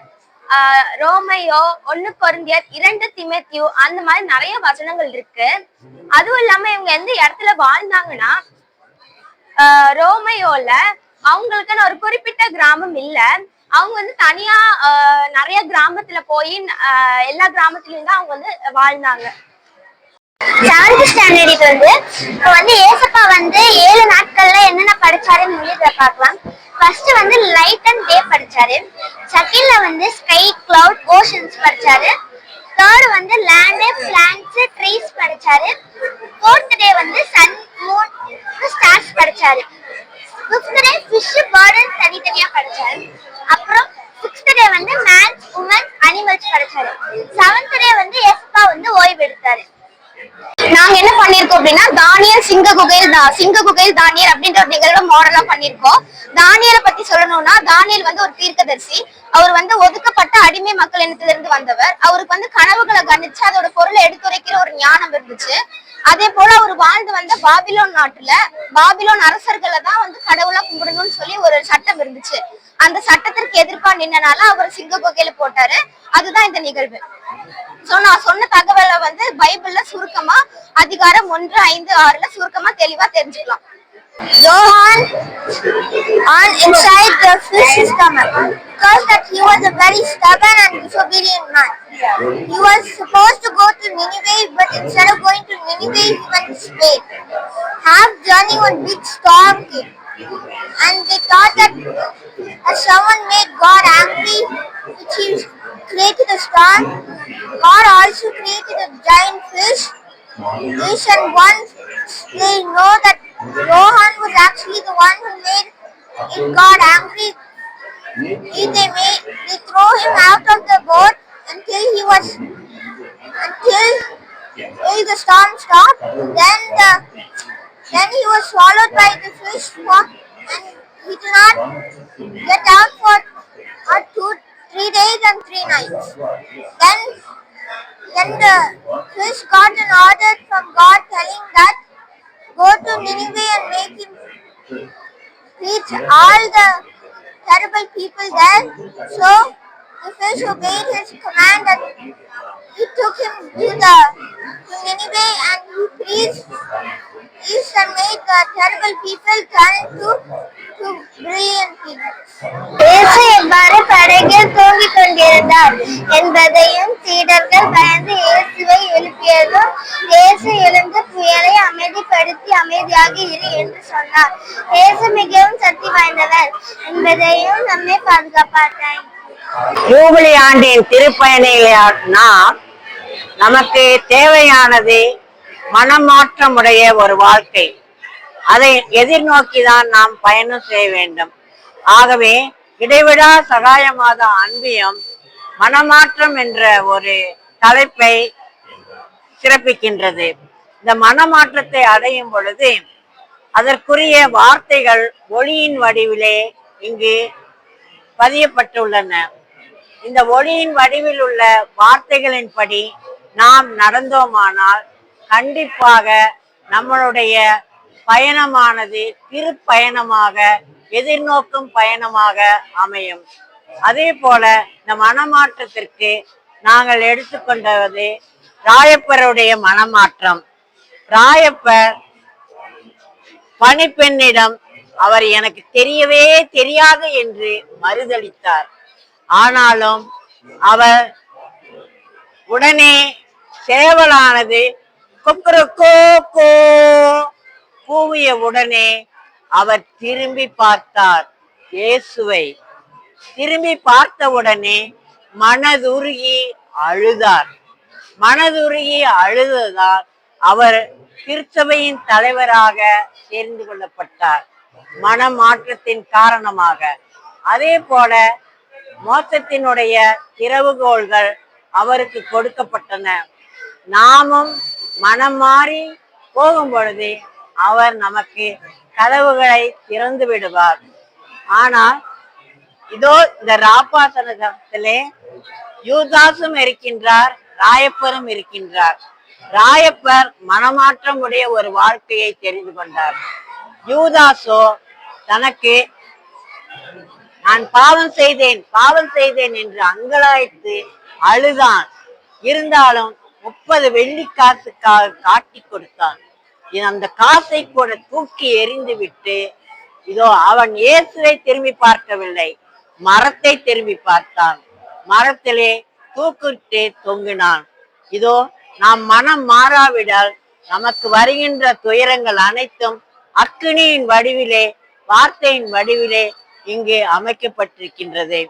ரோமையோ, 1 கொரிந்தியர், 2 தீமோத்தேயு, அந்த மாதிரி நிறைய வசனங்கள் இருக்கு. அதுவும் இல்லாம இவங்க எந்த இடத்துல வாழ்ந்தாங்கன்னா ரோமையோல அவங்களுக்குன்னு ஒரு குறிப்பிட்ட கிராமம் இல்ல. அவங்க வந்து தனியா நிறைய கிராமத்துல போய் எல்லா கிராமத்துலயும் தான் அவங்க வந்து வாழ்ந்தாங்க. 7th ஸ்டாண்டர்டுக்கு வந்து இப்போ வந்து ஏசப்பா வந்து 7 நாட்கள்ல என்னென்ன படிச்சாருன்னு வீட்டுல பார்க்கலாம். ஃபர்ஸ்ட் வந்து லைட் அண்ட் டே படிச்சாரு. செகண்ட்ல வந்து ஸ்கை, கிளவுட், ஓஷன்ஸ் படிச்சாரு. தேர்ட் வந்து லேண்ட், பிளான்ட்ஸ், ட்ரீஸ் படிச்சாரு. ஃபோர்த் டே வந்து சன், மூன், ஸ்டார்ஸ் படிச்சாரு. ஃபிஃப்த் டே ஃபிஷ், பேர்ட் தனித்தனியா படிச்சாரு. அப்புறம் 6th டே வந்து மேன், உமன், அனிமல்ஸ் படிச்சாரு. 7th டே வந்து ஏசப்பா வந்து ஓய்வு எடுத்தாரு. நாங்க என்ன பண்ணிருக்கோம் அப்படின்னா தானியல் சிங்க குகையில் தானியல் அப்படின்ற ஒரு நிகழ்வை மாடலா பண்ணிருக்கோம். தானியலை பத்தி சொல்லணும்னா தானியல் வந்து ஒரு தீர்க்கதரிசி. அவர் வந்து ஒதுக்கப்பட்ட அடிமை மக்கள் இனத்திலிருந்து வந்தவர். அவருக்கு வந்து கனவுகளை கணிச்சு அதோட பொருளை எடுத்துரைக்கிற ஒரு ஞானம் இருந்துச்சு. அதே போல அவர் வாழ்ந்து வந்த பாபிலோன் நாட்டுல பாபிலோன் அரசர்களை தான் வந்து கடவுளா கும்பிடணும்னு சொல்லி ஒரு சட்டம் இருந்துச்சு. அந்த சட்டத்திற்கு எதிர்ப்பா நின்னனால அவர் சிங்க குகையில போட்டாரு. அதுதான் இந்த நிகழ்வு. சோ நான் சொன்ன தகவலை வந்து பைபிள்ல சுருக்கமா அதிகாரம் 1:5-6 சுருக்கமா தெளிவா தெரிஞ்சுக்கலாம். Johann on inside the fish's stomach because that he was a very stubborn and disobedient man. He was supposed to go to Nineveh, but instead of going to Nineveh, he went to Spain. Half journey when big storm came, and they thought that as someone made God angry, which he created a storm, God also created a giant fish. And once they know that Johann was actually the one who made God angry, they throw him out of the boat until the storm stopped. Then he was swallowed by the fish, and he did not get out for 3 days and 3 nights. Then the fish got an order from God telling that go to Nineveh and make him preach all the terrible people there. So the fish obeyed his command and he took him to Nineveh and he preached and made the terrible people turn to brilliant people. இயேசு எவ்வாறு படகில் தூங்கிக் கொண்டிருந்தார் என்பதையும் சீடர்கள் பயந்து இயேசுவை எழுப்பியதும் இயேசு எழுந்து புயலை அமைதிப்படுத்தி அமைதியாக இரு என்று சொன்னார். இயேசு மிகவும் சக்தி வாய்ந்தவர் என்பதையும் நம்மை பாதுகாப்பார். ஜூபிலி ஆண்டின் திருப்பயணிகளால் நாம் நமக்கு தேவையானது மனமாற்றமுடைய ஒரு வாழ்க்கை. அதை எதிர்நோக்கிதான் நாம் பயணம் செய்ய வேண்டும். ஆகவே இடைவிடா சகாயமாத அன்பியம் மனமாற்றம் என்ற ஒரு தலைப்பை சிறப்பிக்கின்றது. இந்த மனமாற்றத்தை அடையும் பொழுது அதற்குரிய வார்த்தைகள் ஒளியின் வடிவிலே இங்கு பதியப்பட்டுள்ளன. இந்த ஒளியின் வடிவில் உள்ள வார்த்தைகளின்படி நாம் நடந்தோமானால் கண்டிப்பாக நம்மளுடைய பயணமானது திருப்பயணமாக எதிர்நோக்கும் பயணமாக அமையும். அதே போல இந்த மனமாற்றத்திற்கு நாங்கள் எடுத்துக்கொண்டது ராயப்பருடைய மனமாற்றம். ராயப்பர் பணிப்பெண்ணிடம் அவர் எனக்கு தெரியவே தெரியாது என்று மறுதளித்தார். ஆனாலும் அவர் உடனே சேவலானது கொக்கரக்கோ கூவிய உடனே அவர் திரும்பி பார்த்தார். இயேசுவை திரும்பி பார்த்தவுடனே மனதுருகி அழுதார். மனதுருகி அழுததால் அவர் திருச்சபையின் தலைவராக சேர்ந்து கொள்ளப்பட்டார் மனமாற்றத்தின் காரணமாக. அதே போல மோட்சத்தினுடைய திறவுகோள்கள் அவருக்கு கொடுக்கப்பட்டன. நாமும் மனம் மாறி போகும் பொழுது அவர் நமக்கு கதவுகளை திறந்து விடுவார். ஆனால் இதோ இந்த ராப்பாசனத்திலே யூதாசும் இருக்கின்றார், ராயப்பரும் இருக்கின்றார். ராயப்பர் மனமாற்றம் உடைய ஒரு வாழ்க்கையை தெரிந்து கொண்டார். யூதாசோ தனக்கு நான் பாவம் செய்தேன் என்று அங்கலாய்த்து அழுதான். இருந்தாலும் 30 வெள்ளிக்காசுக்காக காட்டி கொடுத்தான். அந்த காசை கூட தூக்கி எறிந்து விட்டு இதோ அவன் இயேசுவை திரும்பி பார்க்கவில்லை, மரத்தை திரும்பி பார்த்தான். மரத்திலே தூக்கிட்டு தொங்கினான். இதோ நாம் மனம் மாறாவிடால் நமக்கு வருகின்ற துயரங்கள் அனைத்தும் அக்கினியின் வடிவிலே வார்த்தையின் வடிவிலே இங்கே அமைக்கப்பட்டிருக்கின்றது.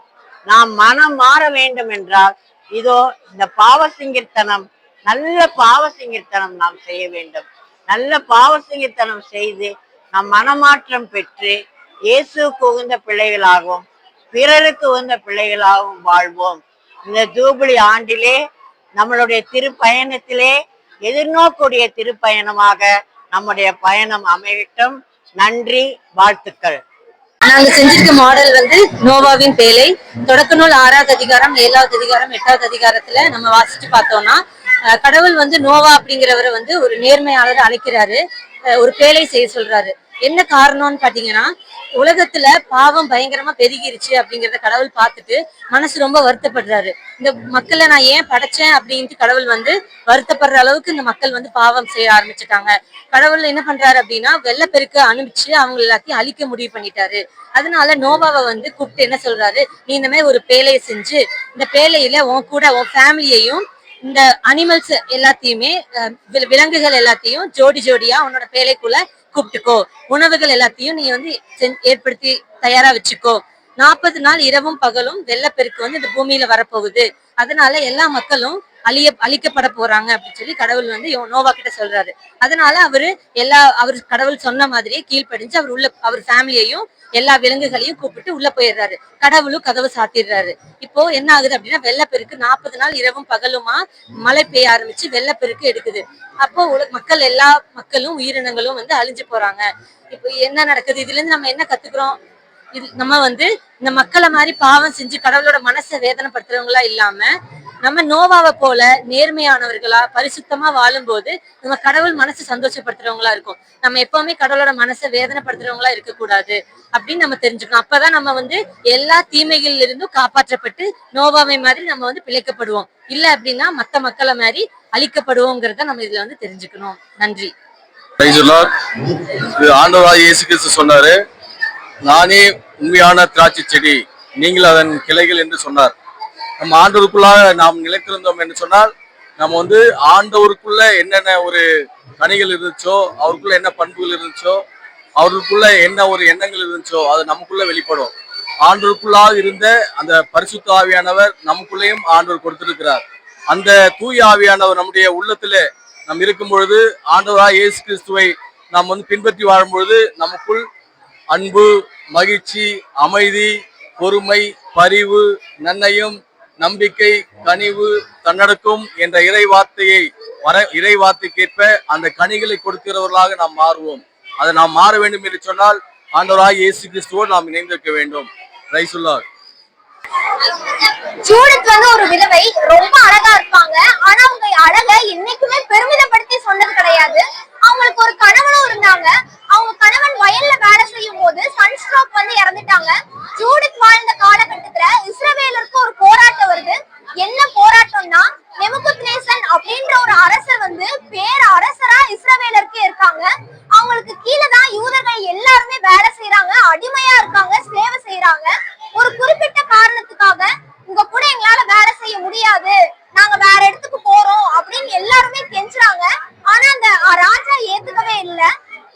நாம் மனம் மாற வேண்டும் என்றால் இதோ இந்த பாவசிங்கத்தனம், நல்ல பாவசிங்கத்தனம் நாம் செய்ய வேண்டும். நல்ல பாவசிங்கத்தனம் செய்து நாம் மனமாற்றம் பெற்று இயேசுவுக்கு உகந்த பிள்ளைகளாகவும் பிறருக்கு உகந்த பிள்ளைகளாகவும் வாழ்வோம். இந்த ஜூபிலி ஆண்டிலே நம்மளுடைய திருப்பயணத்திலே எதிர்நோக்கூடிய திருப்பயணமாக நம்முடைய பயணம் அமையட்டும். நன்றி, வாழ்த்துக்கள். நாங்க செஞ்சிருக்க மாடல் வந்து நோவாவின் பேழை. தொடக்க நூல் 6வது அதிகாரம் 7வது அதிகாரம் 8வது அதிகாரத்துல நம்ம வாசிச்சு பார்த்தோம்னா கடவுள் வந்து நோவா அப்படிங்கிறவரை வந்து ஒரு நேர்மையாளர் அழைக்கிறாரு, ஒரு பேழை செய்ய சொல்றாரு. என்ன காரணம்னு பாத்தீங்கன்னா உலகத்துல பாவம் பயங்கரமா பெருகிருச்சு அப்படிங்கறத கடவுள் பார்த்துட்டு மனசு ரொம்ப வருத்தப்படுறாரு. இந்த மக்களை நான் ஏன் படைச்சேன் அப்படின்ட்டு கடவுள் வருத்தப்படுற அளவுக்கு இந்த மக்கள் பாவம் செய்ய ஆரம்பிச்சுட்டாங்க. கடவுள் என்ன பண்றாரு அப்படின்னா வெள்ளப்பெருக்கு அனுப்பிச்சு அவங்க எல்லாத்தையும் அழிக்க முடிவு பண்ணிட்டாரு. அதனால நோவாவை கூப்பிட்டு என்ன சொல்றாரு, நீ இந்த மாதிரி ஒரு பேழையை செஞ்சு இந்த பேழையில உன் கூட உன் ஃபேமிலியையும் இந்த அனிமல்ஸ் எல்லாத்தையுமே விலங்குகள் எல்லாத்தையும் ஜோடி ஜோடியா உன்னோட பேழைக்குள்ள கூப்பிட்டுக்கோ, உணவுகள் எல்லாத்தையும் நீ ஏற்படுத்தி தயாரா வச்சுக்கோ. 40 நாள் இரவும் பகலும் வெள்ளப்பெருக்கு இந்த பூமியில வரப்போகுது, அதனால எல்லா மக்களும் அழிக்கப்பட போறாங்க அப்படின்னு சொல்லி கடவுள் நோவா கிட்ட சொல்றாரு. அதனால அவர் கடவுள் சொன்ன மாதிரியே கீழ்ப்படிஞ்சு அவர் ஃபேமிலியையும் எல்லா விலங்குகளையும் கூப்பிட்டு உள்ள போயிடுறாரு. கடவுளும் கதவு சாத்திடுறாரு. இப்போ என்ன ஆகுது அப்படின்னா வெள்ளப்பெருக்கு 40 நாள் இரவும் பகலுமா மழை பெய்ய ஆரம்பிச்சு வெள்ளப்பெருக்கு எடுக்குது. அப்போ எல்லா மக்களும் உயிரினங்களும் அழிஞ்சு போறாங்க. இப்போ என்ன நடக்குது, இதுல இருந்து நம்ம என்ன கத்துக்கிறோம்? நம்ம இந்த மக்களை மாதிரி பாவம் செஞ்சு கடவுளோட மனசை வேதனைப்படுத்துறவங்களா இல்லாம நம்ம நோவாவை போல நேர்மையானவர்களா பரிசுத்தமா வாழும்போது நம்ம கடவுள் மனசு சந்தோஷப்படுத்துறவங்களா இருக்கும். நம்ம எப்பவுமே கடவுளோட மனசை வேதனைப்படுத்துறவங்களா இருக்கக்கூடாது அப்படின்னு நம்ம தெரிஞ்சுக்கணும். அப்பதான் நம்ம எல்லா தீமைகள்ல இருந்தும் காப்பாற்றப்பட்டு நோவாவை மாதிரி நம்ம பிழைக்கப்படுவோம். இல்ல அப்படின்னா மத்த மக்களை மாதிரி அழிக்கப்படுவோங்கிறத நம்ம இதுல தெரிஞ்சுக்கணும். நன்றி. ஆண்டவராகிய இயேசு கிறிஸ்து சொன்னாரு, நானே உண்மையான திராட்சை செடி, நீங்கள் அதன் கிளைகள் என்று சொன்னார். நம்ம ஆண்டவருக்குள்ளாக நாம் நிலைத்திருந்தோம் என்று சொன்னால் நம்ம ஆண்டவருக்குள்ள என்னென்ன ஒரு கனிகள் இருந்துச்சோ, அவருக்குள்ள என்ன பண்புகள் இருந்துச்சோ, அவருக்குள்ள என்ன ஒரு எண்ணங்கள் இருந்துச்சோ அது நமக்குள்ள வெளிப்படும். ஆண்டவருக்குள்ளாக இருந்த அந்த பரிசுத்த ஆவியானவர் நமக்குள்ளேயும் ஆண்டவர் கொடுத்திருக்கிறார். அந்த தூய ஆவியானவர் நம்முடைய உள்ளத்துல நாம் இருக்கும் பொழுது ஆண்டவராகிய இயேசு கிறிஸ்துவை நாம் பின்பற்றி வாழும் பொழுது நமக்குள் அன்பு, மகிழ்ச்சி, அமைதி, பொறுமை, பரிவு, நன்னயம், நம்பிக்கை, கனிவு, தன்னடக்கம் என்ற இறைவார்த்தைக்கேற்ப அந்த கனிகளை கொடுக்கிறவர்களாக நாம் மாறுவோம். அதை நாம் மாற வேண்டும் என்று சொன்னால் ஆண்டவராகிய இயேசு கிறிஸ்துவோடு நாம் இணைந்திருக்க வேண்டும். ரைசுல்லாஹ். ஜூடித் ஒரு விதவை, ரொம்ப அழகா இருப்பாங்க. ஆனா அவங்க அழகை என்னைக்குமே பெருமிதப்படுத்தி சொன்னது கிடையாது. அவங்களுக்கு ஒரு கணவனும் இருந்தாங்க. அவங்க கணவன் வயல்ல வேலை செய்யும் போது சன்ஸ்ட்ரோக் இறந்துட்டாங்க. ஜூடித் வாழ்ந்த காலகட்டத்துல இஸ்ரவேலருக்கு ஒரு போராட்டம் வருது. என்ன போராட்டம்னா, நெபுகத்நேசர் அப்படின்ற ஒரு அரசர் பேரரசரா இஸ்ரவேலருக்கு இருக்காங்க. அவங்களுக்கு கீழே தான் யூதர்கள் எல்லாருமே வேலை செய்யறாங்க, அடிமையா இருக்காங்க, சேவை செய்யறாங்க. ஒரு குறிப்பிட்ட காரணத்துக்காக உங்க கூட எங்களால வேலை செய்ய முடியாது, நாங்க வேற இடத்துக்கு போறோம் அப்படின்னு எல்லாருமே கெஞ்சுறாங்க. ஆனா அந்த ராஜா ஏத்துக்கவே இல்லை.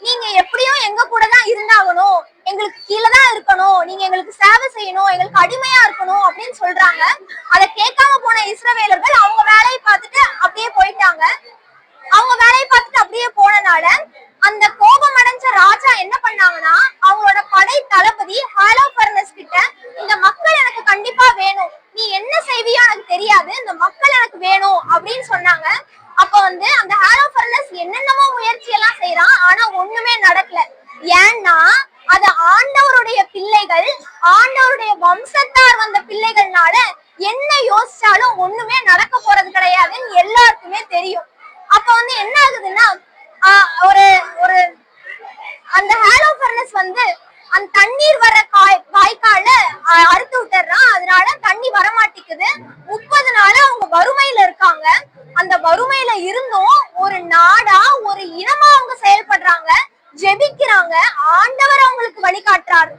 நீங்க எப்படியும் எங்க கூட தான் இருந்தாகணும், எங்களுக்கு கீழே தான் இருக்கணும், நீங்க எங்களுக்கு சேவை செய்யணும், எங்களுக்கு அடிமையா இருக்கணும் அப்படின்னு சொல்றாங்க. அதை கேட்காம போன இஸ்ரவேலர்கள் அவங்க வேலையை பார்த்துட்டு அப்படியே போயிட்டாங்க. அவங்க வேலையை பார்த்துட்டு அப்படியே போனனால அந்த கோபம் அடைஞ்ச ராஜா என்ன பண்ணாங்கன்னா, அவங்களோட படை தளபதி ஹாலோபர்னஸ் கிட்ட இந்த மக்கள் எனக்கு கண்டிப்பா வேணும், நீ என்ன செய்வியோ எனக்கு தெரியாது, இந்த மக்கள் எனக்கு வேணும் அப்படின்னு சொன்னாங்க. அப்ப அந்த ஹாலோபர்னஸ் என்னென்னமோ முயற்சி எல்லாம் செய்யறான். ஆனா ஒண்ணுமே நடக்கல. ஏன்னா அது ஆண்டவருடைய பிள்ளைகள், ஆண்டவருடைய வம்சத்தார் வந்த பிள்ளைகள்னால என்ன யோசிச்சாலும் ஒண்ணுமே நடக்க போறது கிடையாதுன்னு எல்லாருக்குமே தெரியும். அப்ப என்ன ஆகுதுன்னா, ஒரு அந்த ஹாலோபர்னஸ் அந்த தண்ணீர் வர வாய்க்கால அறுத்து விட்டுறான். அதனால தண்ணி வரமாட்டேங்குது. 30 நாளா அவங்க வறுமையில இருக்காங்க. அந்த வறுமையில இருந்தும் ஒரு நாடா ஒரு இனமா அவங்க செயல்படுறாங்க, ஜெபிக்கிறாங்க, ஆண்டவர் அவங்களுக்கு வழிகாட்டுறாரு.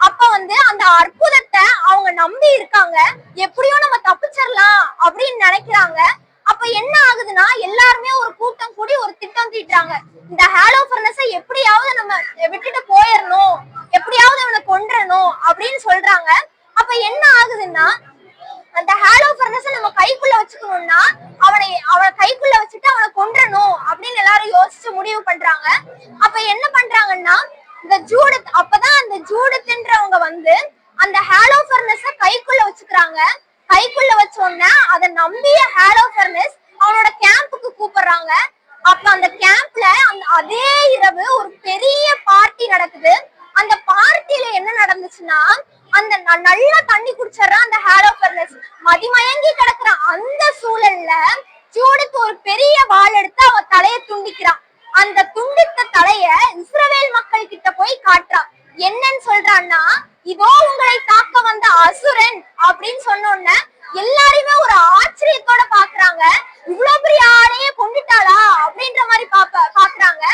அப்ப அந்த அற்புதத்தை அவங்க நம்பி இருக்காங்க. எப்படியோ நம்ம தப்பிச்சிடலாம் அப்படின்னு நினைக்கிறாங்க. அப்ப என்ன ஆகுதுன்னா, எல்லாருமே ஒரு கூட்டம் கூடி ஒரு திட்டம் தீட்டுறாங்க. இந்த ஹாலோபர்னஸை எப்படியாவது நம்ம விட்டுட்டு போயிடணும், எப்படியாவது அவனை கொன்றணும் அப்படின்னு சொல்றாங்க. அப்ப என்ன ஆகுதுன்னா, அந்த ஹாலோபர்னஸை நம்ம கைக்குள்ள வச்சுக்கணும்னா அவனை கைக்குள்ள வச்சுட்டு அவனை கொன்றணும் அப்படின்னு எல்லாரும் யோசிச்சு முடிவு பண்றாங்க. அப்ப என்ன பண்றாங்கன்னா, இந்த ஜூடித், அப்பதான் அந்த ஜூடித்ன்றவங்க அந்த ஹாலோபர்னஸை கைக்குள்ள வச்சுக்கிறாங்க. கைக்குள்ள வச்சோன்னா அதை நம்பிய ஹாலோபர்னஸ் அவனோட கேம்புக்கு கூப்பிடுறாங்க. அப்ப அந்த கேம்ப்ல அதே இரவு ஒரு பெரிய பார்ட்டி நடக்குது. அந்த பார்ட்டியில என்ன நடந்துச்சுன்னா, அந்த நல்லா தண்ணி குடிச்சிடறான் அந்த ஹாலோபர்னஸ். மதிமயங்கி கிடக்குற அந்த சூழல்ல ஜூடித் ஒரு பெரிய வாள் எடுத்து அவன் தலையை துண்டிக்கிறான். அந்த துண்டித்த தலைய இஸ்ரவேல் மக்கள் கிட்ட சொல்றாங்கன்னா, இதோ உங்களை தாக்க வந்த அசுரன் அப்படின்னு சொன்னோன்ன எல்லாருமே ஒரு ஆச்சரியத்தோட பாக்குறாங்க. இவ்வளவு பெரிய ஆளையே கொண்டுட்டாளா அப்படின்ற மாதிரி பாக்குறாங்க.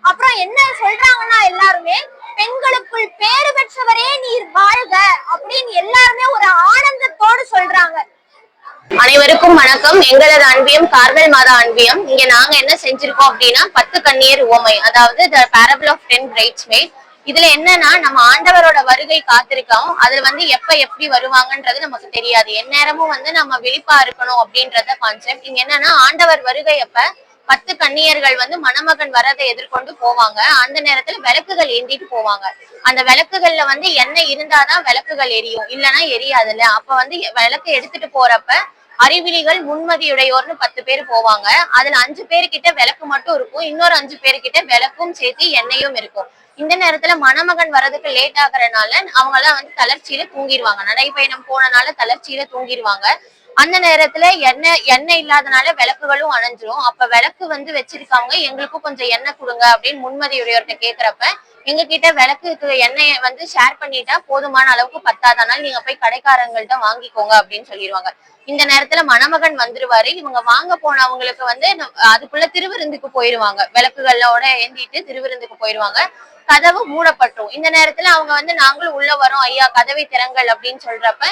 அப்புறம் என்ன சொல்றாங்கன்னா எல்லாருமே, பெண்களுக்குள் பேறு பெற்றவரே நீர் வாழ்க அப்படின்னு எல்லாருமே ஒரு ஆனந்தத்தோடு சொல்றாங்க. அனைவருக்கும் வணக்கம். எங்களது அன்பியம் கார்மல் மாதா அன்பியம். இங்க நாங்க என்ன செஞ்சிருக்கோம் அப்படின்னா 10 கன்னியர் உவமை, அதாவது த பேரபிள் ஆஃப் 10 பிரைட்ஸ்மெய்ட். இதுல என்னன்னா நம்ம ஆண்டவரோட வருகை காத்திருக்கோம். அதுல எப்ப எப்படி வருவாங்கன்றது நமக்கு தெரியாது. எந்நேரமும் நம்ம விழிப்பா இருக்கணும் அப்படின்றத கான்செப்ட். இங்க என்னன்னா ஆண்டவர் வருகை அப்ப 10 கன்னியர்கள் மணமகன் வரதை எதிர்கொண்டு போவாங்க. அந்த நேரத்துல விளக்குகள் ஏந்திட்டு போவாங்க. அந்த விளக்குகள்ல எண்ணெய் இருந்தாதான் விளக்குகள் எரியும், இல்லைன்னா எரியாதுல்ல. அப்ப விளக்கு எடுத்துட்டு போறப்ப அறிவிலிகள் முன்மதியுடையோர்னு 10 பேர் போவாங்க. அதுல 5 பேருக்கிட்ட விளக்கு மட்டும் இருக்கும், இன்னொரு 5 பேருக்கிட்ட விளக்கும் சேர்த்து எண்ணெயும் இருக்கும். இந்த நேரத்துல மணமகன் வர்றதுக்கு லேட் ஆகுறதுனால அவங்க எல்லாம் தளர்ச்சியில தூங்கிடுவாங்க. நடைபயணம் போனனால தளர்ச்சியில தூங்கிடுவாங்க. அந்த நேரத்துல எண்ணெய் இல்லாதனால விளக்குகளும் அணைஞ்சிரும். அப்ப விளக்கு வச்சிருக்காங்க, எங்களுக்கும் கொஞ்சம் எண்ணெய் கொடுங்க அப்படின்னு முன்மதியுடையோர்கிட்ட கேக்குறப்ப, எங்க கிட்ட விளக்குக்கு எண்ணெயை ஷேர் பண்ணிட்டா போதுமான அளவுக்கு பத்தாதனால நீங்க போய் கடைக்காரங்கள்ட்ட வாங்கிக்கோங்க அப்படின்னு சொல்லிடுவாங்க. இந்த நேரத்துல மணமகன் வந்துருவாரு. இவங்க வாங்க போனவங்களுக்கு அதுக்குள்ள திருவிருந்துக்கு போயிருவாங்க. விளக்குகளோட ஏந்திட்டு திருவிருந்துக்கு போயிருவாங்க. கதவு மூடப்பட்டோம். இந்த நேரத்துல அவங்க நாங்களும் உள்ள வரோம் ஐயா, கதவை திறங்கள் அப்படின்னு சொல்றப்ப,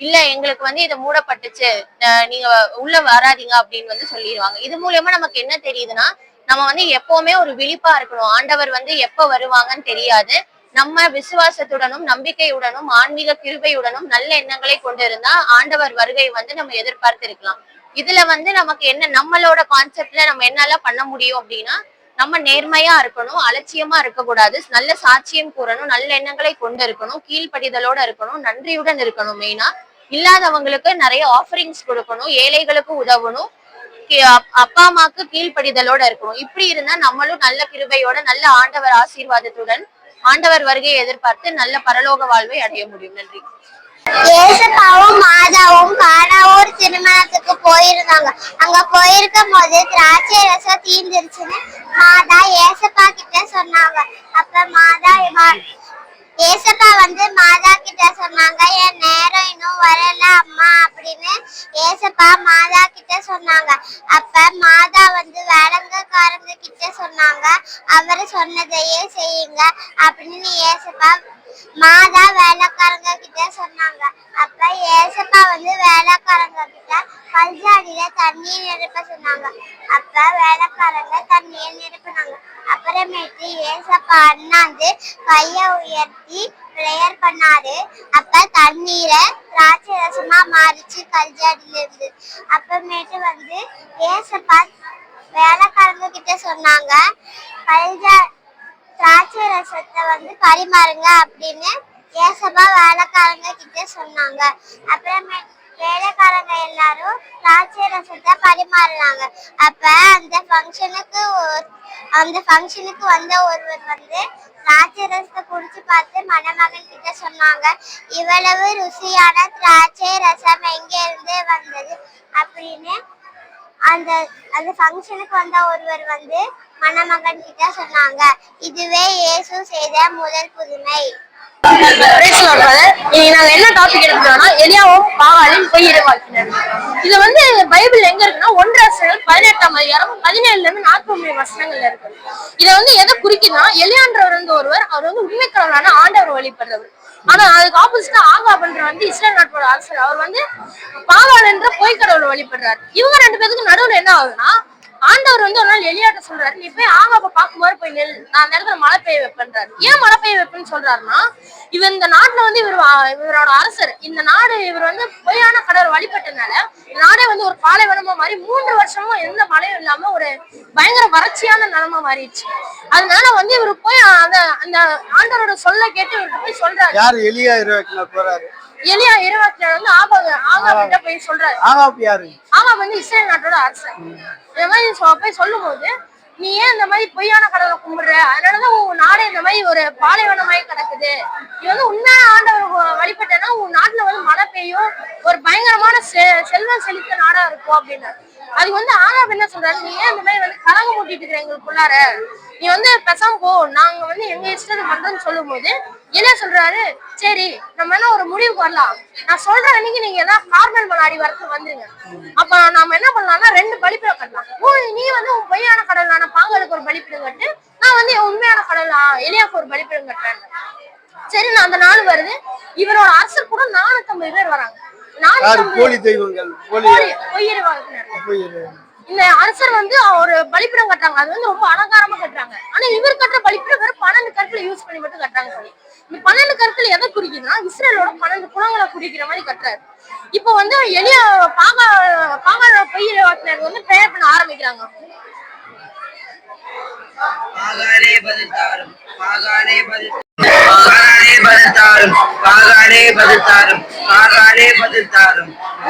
இல்ல எங்களுக்கு இது மூடப்பட்டுச்சு, நீங்க உள்ள வராதீங்க அப்படின்னு சொல்லிடுவாங்க. இது மூலியமா நமக்கு என்ன தெரியுதுன்னா, நம்ம எப்பவுமே ஒரு விழிப்பா இருக்கணும். ஆண்டவர் எப்ப வருவாங்கன்னு தெரியாது. நம்ம விசுவாசத்துடனும் நம்பிக்கையுடனும் ஆன்மீக கிருபையுடனும் நல்ல எண்ணங்களை கொண்டு இருந்தா ஆண்டவர் வருகை நம்ம எதிர்பார்த்து இருக்கலாம். இதுல நமக்கு என்ன நம்மளோட கான்செப்ட்ல நம்ம என்னெல்லாம் பண்ண முடியும் அப்படின்னா, நம்ம நேர்மையா இருக்கணும், அலட்சியமா இருக்கக்கூடாது, நல்ல சாட்சியம் கூறணும், நல்ல எண்ணங்களை கொண்டு இருக்கணும், கீழ்ப்படிதலோட இருக்கணும், நன்றியுடன் இருக்கணும். மெயினா இல்லாதவங்களுக்கு நிறைய ஆஃபரிங்ஸ் கொடுக்கணும், ஏழைகளுக்கு உதவணும், அப்பா அம்மாக்கு கீழ்ப்படிதலோட இருக்கணும். இப்படி இருந்தா நம்மளும் நல்ல கிருபையோட நல்ல ஆண்டவர் ஆசீர்வாதத்துடன் ஆண்டவர் வருகையை எதிர்பார்த்து நல்ல பரலோக வாழ்வை அடைய முடியும். நன்றி. ஏசப்பாவும் மாதாவும் கானாவூர் திருமணத்துக்கு போயிருந்தாங்க. அங்க போயிருக்கும் போது திராட்சை ரசம் தீர்ந்துருச்சுன்னு மாதா ஏசப்பா கிட்ட சொன்னாங்க. அப்ப ஏசப்பா மாதா கிட்ட சொன்னாங்க, என் நேரம் இன்னும் வரல அம்மா அப்படின்னு ஏசப்பா மாதா கிட்ட சொன்னாங்க. அப்ப மாதா வேலைக்காரங்க கிட்ட சொன்னாங்க, அவர் சொன்னதையே செய்யுங்க அப்படின்னு ஏசப்பா மாதா வேலைக்காரங்க கிட்ட சொன்னாங்க. அப்ப ஏசப்பா வேலைக்காரங்க கிட்ட கல்ஜாடியில தண்ணீர் நிரப்ப சொன்னாங்க. அப்ப வேலைக்காரங்க தண்ணீர் நிரப்பினாங்க. அப்புறமேட்டு ஏசப்பா அண்ணாந்து கைய உயர்த்தி பிரேயர் பண்ணாரு. அப்ப தண்ணீரை திராட்சை ரசமா மாறிச்சு கல்ஜாடியில இருந்து. அப்புறமேட்டு ஏசப்பா வேலைக்காரங்க கிட்ட சொன்னாங்க, திராட்சை ரசத்தை பரிமாறுங்க அப்படின்னு ஏசப்பா வேலைக்காரங்க கிட்ட சொன்னாங்க. அப்புறமே வேலைக்காரங்க எல்லாரும் திராட்சை ரசத்தை பரிமாறினாங்க. அப்ப அந்த ஃபங்க்ஷனுக்கு வந்த ஒருவர் திராட்சை ரசத்தை குடிச்சு பார்த்து மணமகன் கிட்ட சொன்னாங்க, இவ்வளவு ருசியான திராட்சை ரசம் எங்க இருந்து வந்தது அப்படின்னு அந்த ஃபங்க்ஷனுக்கு வந்த ஒருவர் மணமகன் கிட்ட சொன்னாங்க. இதுவே இயேசு செய்த முதல் புதுமை. நாங்க என்ன டாபிக் எடுத்துட்டோம்னா, எலியாவும் பாகாலும் பொய் இறைவாக்கினர். இது பைபிள் எங்க இருக்குன்னா 1 18ஆம் அதிகாரம் 17ல இருந்து 43 வசனங்கள்ல இருக்கு. இதை எதை குறிக்குன்னா, எலியான்றவர் ஒருவர், அவர் உண்மைக்கடவுளான ஆண்டவர் வழிபடுறவர். ஆனா அதுக்கு ஆப்போசிட்டா ஆகாப்ன்ற இஸ்ரேல் நாட்டோட அரசர், அவர் பாகால் என்ற பொய்க்கடவுளை வழிபடுறாரு. இவங்க 2 பேருக்கு நடுவுல என்ன ஆகுதுன்னா, ஆண்டவர் ஒரு நாள் எலியாட்ட சொல்றாரு, நீ போய் ஆகாப பாக்கும்போது போய் நெல், நான் அந்த இடத்துல மழை பெய்ய வைப்பேன்றாரு. ஏன் மழை பெய்ய வைப்பேன்னு சொல்றாருன்னா, இவர் இந்த நாட்டுல இவரோட அரசர், இந்த நாடு இவர் பொய்யான கடவுள் வழிபட்டனால நாடே ஒரு பாலைவனமா மாறி 3 வருஷமும் எந்த மழையும் இல்லாம ஒரு பயங்கர வறட்சியான நிலைமை மாறிடுச்சு. அதனால இவரு போய் அந்த ஆண்டவரோட சொல்ல கேட்டு இவர்கிட்ட போய் சொல்றாரு. யாரு? எலியா இறைவாக்கினர் போறாரு. எலியா இறைவாக்கினர் ஆகாபிட்ட போய் சொல்றாரு. ஆகாப் யாரு? ஆகாப் இஸ்ரேல் நாட்டோட அரசர். இந்த மாதிரி போய் சொல்லும் போது, நீ ஏன் இந்த மாதிரி பொய்யான கடவுளை கும்பிடுற, அதனாலதான் உன் நாடே இந்த மாதிரி ஒரு பாலைவனமாய் கிடக்குது, நீ உண்மையான ஆண்டவர் வழிபட்டனா உன் நாட்டுல மழை பெய்யும், ஒரு பயங்கரமான செல்வம் செழித்த நாடா இருக்கும் அப்படின்னு. அதுக்கு ஆகாப் என்ன சொல்றாரு, நீ ஏன் இந்த மாதிரி கலங்க மூட்டிட்டு இருக்கிற எங்களுக்குள்ளார, நீ பேசாம போ, நாங்க எங்க இஷ்டத்துக்கு பண்றோம்னு சொல்லும் போது எலியா சொல்றாரு, சரி நம்ம என்ன ஒரு முடிவுக்கு வரலாம், நான் சொல்ற அன்னைக்கு நீங்க எல்லாம் கார்மல் மலாடி வரத்து வந்துருங்க. அப்ப நாம என்ன பண்ணலாம்னா 2 பலிப்பீடம் கட்டலாம். நீ வந்து உன் பொய்யான கடவுளான பாங்களுக்கு ஒரு பலிப்பீடம் கட்டு, நான் வந்து என் உண்மையான கடவுள் எலியாவுக்கு ஒரு பலிப்பீடம் கட்டுறேன். சரி, நான் அந்த நாள் வருது. இவரோட அரசர் கூட 450 பேர் வராங்க. போலி தெய்வங்கள், இந்த அரசர் வந்து ஒரு பலிப்பீடம் கட்டுறாங்க. அது வந்து ரொம்ப அலங்காரமா கட்டுறாங்க. ஆனா இவர் கட்டுற பலிப்பீடம் வெறும் 12 கற்களை யூஸ் பண்ணி மட்டும் கட்டுறாங்க. சொல்லி இந்த 12 கற்கள் எதை குறிக்குதுன்னா இஸ்ரேலோட 12 குலங்களை குறிக்கிற மாதிரி கட்டுறாரு. இப்ப வந்து எளிய பாகால பொய்யிற வாக்கினர் வந்து பிரேயர் பண்ண ஆரம்பிக்கிறாங்க.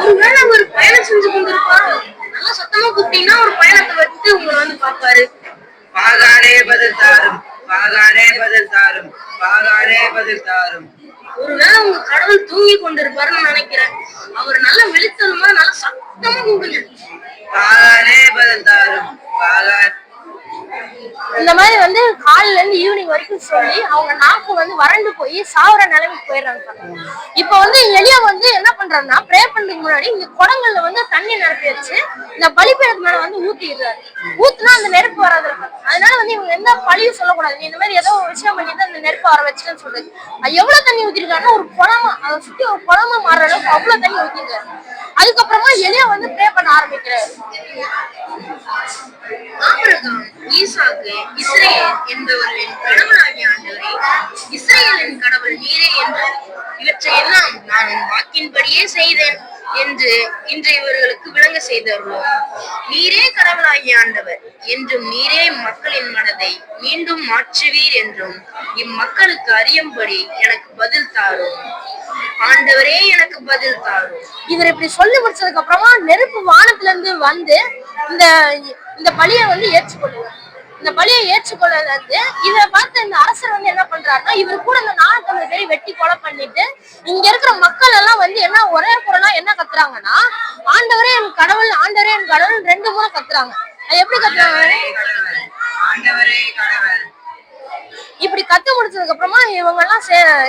ஒருவேளை ஒரு பயணம் செஞ்சு கொண்டிருப்பாரு, நல்லா சத்தமா கூப்பிட்டீங்கன்னா ஒரு பயணத்தை வச்சு உங்களை வந்து பாப்பாரு. ஒருவேளை உங்க கடவுள் தூங்கி கொண்டிருப்பாருன்னு நினைக்கிறேன். அவர் நல்லா வெளிச்சதுமா நல்லா சத்தமா கூப்பிடுங்க. இந்த மாதிரி வந்து காலையில இருந்து ஈவினிங் வரைக்கும் சொல்லி அவங்க நாக்கு வந்து வறண்டு போய் சாவர நிலைமைக்கு போயிடுறாங்க. இப்ப வந்து எலியா வந்து என்ன பண்றாருன்னா ப்ரே பண்றதுக்கு முன்னாடி இந்த குடங்கள்ல வந்து தண்ணி நிரப்பி வச்சு இந்த பலிப்பீடத்துக்கு மேல வந்து ஊத்திடுறாரு. ஊத்துனா அந்த நெருப்பு வராது. அதனால வந்து இவங்க எந்த பழியும் சொல்லக்கூடாது, நீ இந்த மாதிரி ஏதோ விஷயம் பண்ணிட்டு அந்த நெருப்பு வர வச்சுன்னு சொல்றது. எவ்வளவு தண்ணி ஊத்திருக்காருன்னா ஒரு குளமா, அதை சுத்தி ஒரு குளமா மாறுற அளவுக்கு அவ்வளவு தண்ணி ஊத்திருக்காரு. அதுக்கப்புறமா எலியா வந்து ப்ரே பண்ண ஆரம்பிக்கிறாரு. ஆபிரகாம், ஈசாக்கு, இஸ்ரேல் என்பவர்களின் கடவுளாகிய ஆண்டவரே, இஸ்ரேலின் கடவுள் நீரே என்று இவற்றையெல்லாம் நான் வாக்கின்படியே செய்தேன் என்று இன்று இவர்களுக்கு விளங்க செய்தருளோம். நீரே கடவுளாகிய ஆண்டவர் என்றும் நீரே மக்களின் மனதை மீண்டும் மாற்றுவீர் என்றும் இம்மக்களுக்கு அறியும்படி எனக்கு பதில் தாரும். ஆண்டவரே எனக்கு பதில் தாரும். இவர் இப்படி சொல்லி முடிச்சதுக்கு அப்புறமா நெருப்பு வானத்துல இருந்து வந்து இந்த பலியை வந்து ஏற்றுக்கொள்ளுவார். இந்த பலியை ஏற்றுக்கொள்ளது இதை பார்த்து இந்த அரசர் வந்து என்ன பண்றாருன்னா இவர் கூட இந்த 450 பேரை வெட்டி கொலை பண்ணிட்டு இங்க இருக்கிற மக்கள் எல்லாம் வந்து என்ன ஒரே குரலா என்ன கத்துறாங்கன்னா ஆண்டவரே என் கடவுள், ஆண்டவரே என் கடவுள் 2 முறை கத்துறாங்க. அது எப்படி கத்துறாங்க? இப்படி கத்து முடிச்சதுக்கு அப்புறமா இவங்க எல்லாம்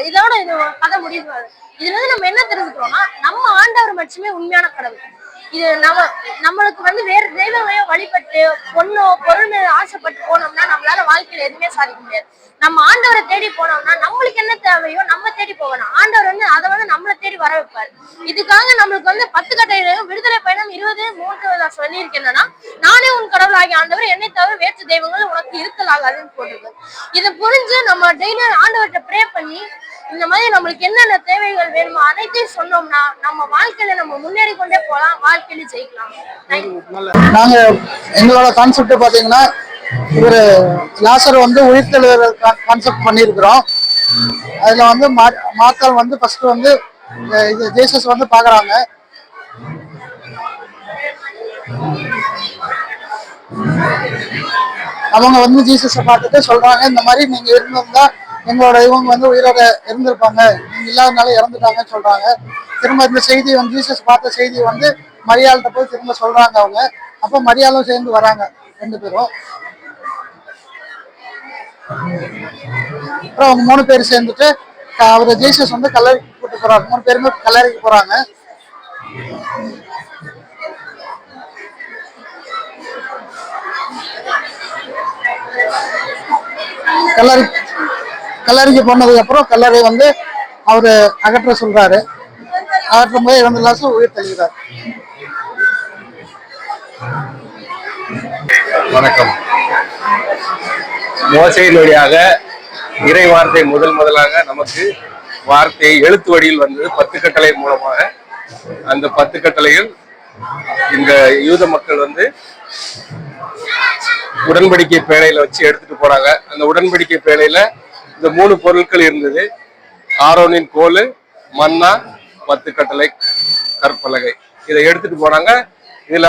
இதோட இது கதை முடிவு. இதுல இருந்து நம்ம என்ன தெரிஞ்சுக்கிறோம்னா நம்ம ஆண்டவர் மட்டுமே உண்மையான கடவுள். இது நம்மளுக்கு வந்து வேற தெய்வங்களையும் வழிபட்டு பொண்ணோ பொருள் மேல ஆசைப்பட்டு போனோம்னா நம்மளால வாழ்க்கையில எதுவுமே சாதிக்க முடியாது. நம்ம ஆண்டவரை தேடி போனோம்னா நம்மளுக்கு என்ன தேவையோ நம்ம தேடி போகணும். ஆண்டவர் வந்து அதை வந்து நம்மளை தேடி வர வைப்பாரு. இதுக்காக நம்மளுக்கு வந்து 10 கட்டளையிலும் விடுதலை பயணம் 20:3 சொல்லியிருக்கேன். என்னன்னா நானே உன் கடவுள் ஆகிய ஆண்டவர், என்னை தவிர வேற்று தெய்வங்கள் உனக்கு இருக்கல் ஆகாதுன்னு போட்டிருக்கு. இதை புரிஞ்சு நம்ம டெய்லி ஆண்டவர்கிட்ட ப்ரே பண்ணி இந்த மாதிரி நம்மளுக்கு என்னென்ன தேவைகள் வேணுமோ அனைத்தையும் சொன்னோம்னா நம்ம வாழ்க்கையில நம்ம முன்னேறி கொண்டே போகலாம், வாழ்க்கையில ஜெயிக்கலாம். நாங்க எங்களோட கான்செப்ட் பாத்தீங்கன்னா ஒரு லாசர் வந்து உயிர்த்தெழுதல் கான்செப்ட் பண்ணியிருக்கிறோம். அதுல வந்து மாக்கள் வந்து ஃபர்ஸ்ட் வந்து இது ஜீசஸ் வந்து பாக்குறாங்க. அவங்க வந்து ஜீசஸை பார்த்துட்டு சொல்றாங்க, இந்த மாதிரி நீங்க இருந்திருந்தா எங்களோட இவங்க வந்து உயிரோட இருந்திருப்பாங்க, நீங்க இல்லாதனால இறந்துட்டாங்கன்னு சொல்றாங்க. திரும்ப இந்த செய்தி வந்து ஜீசஸ் பார்த்த செய்தி வந்து மரியாள்கிட்ட போய் திரும்ப சொல்றாங்க அவங்க. அப்ப மரியாளும் சேர்ந்து வராங்க 2 பேரும். அப்புறம் அவங்க 3 பேர் சேர்ந்துட்டு அவரு ஜீசஸ் வந்து கல்லறைக்கு கூட்டு போறாரு. 3 பேருமே கல்லறைக்கு போறாங்க. கல்லறைக்கு போனதுக்கு அப்புறம் கல்லறை வந்து அவரு அகற்ற சொல்றாரு. அகற்றும் போது 2 லாசம் உயிர் தள்ளுகிறார். வணக்கம். மோசேயின் வழியாக இறை வார்த்தை முதலாக நமக்கு வார்த்தை எழுத்து வடிவில் வந்தது 10 கட்டளை மூலமாக. அந்த 10 கட்டளைகள் இந்த யூத மக்கள் வந்து உடன்படிக்கை பேழையில வச்சு எடுத்துட்டு போறாங்க. அந்த உடன்படிக்கை பேழையில இந்த 3 பொருட்கள் இருந்தது. ஆரோனின் கோலு, மன்னா, 10 கட்டளை கற்பலகை. இதை எடுத்துட்டு போனாங்க. இதுல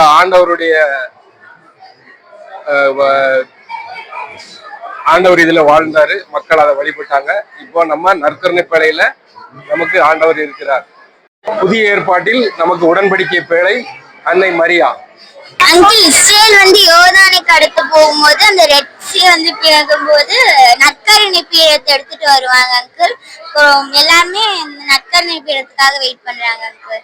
ஆண்டவர் இதுல வாழ்ந்தாரு, மக்கள் அதை வழிபட்டாங்க. இப்போ நம்ம நற்கருணை பேழையில நமக்கு ஆண்டவர் இருக்கிறார். புதிய ஏற்பாட்டில் நமக்கு உடன்படிக்கை பேழை அன்னை மரியா. இஸ்ரேல் வந்து யோர்தானை கடந்து போகும்போது அந்த ரெட் சீ வந்து பிறக்கும் போது நற்கருணை பீடத்தை எடுத்துட்டு வருவாங்க அங்கிள். எல்லாருமே நற்கருணை பீடத்துக்காக வெயிட் பண்றாங்க அங்கிள்.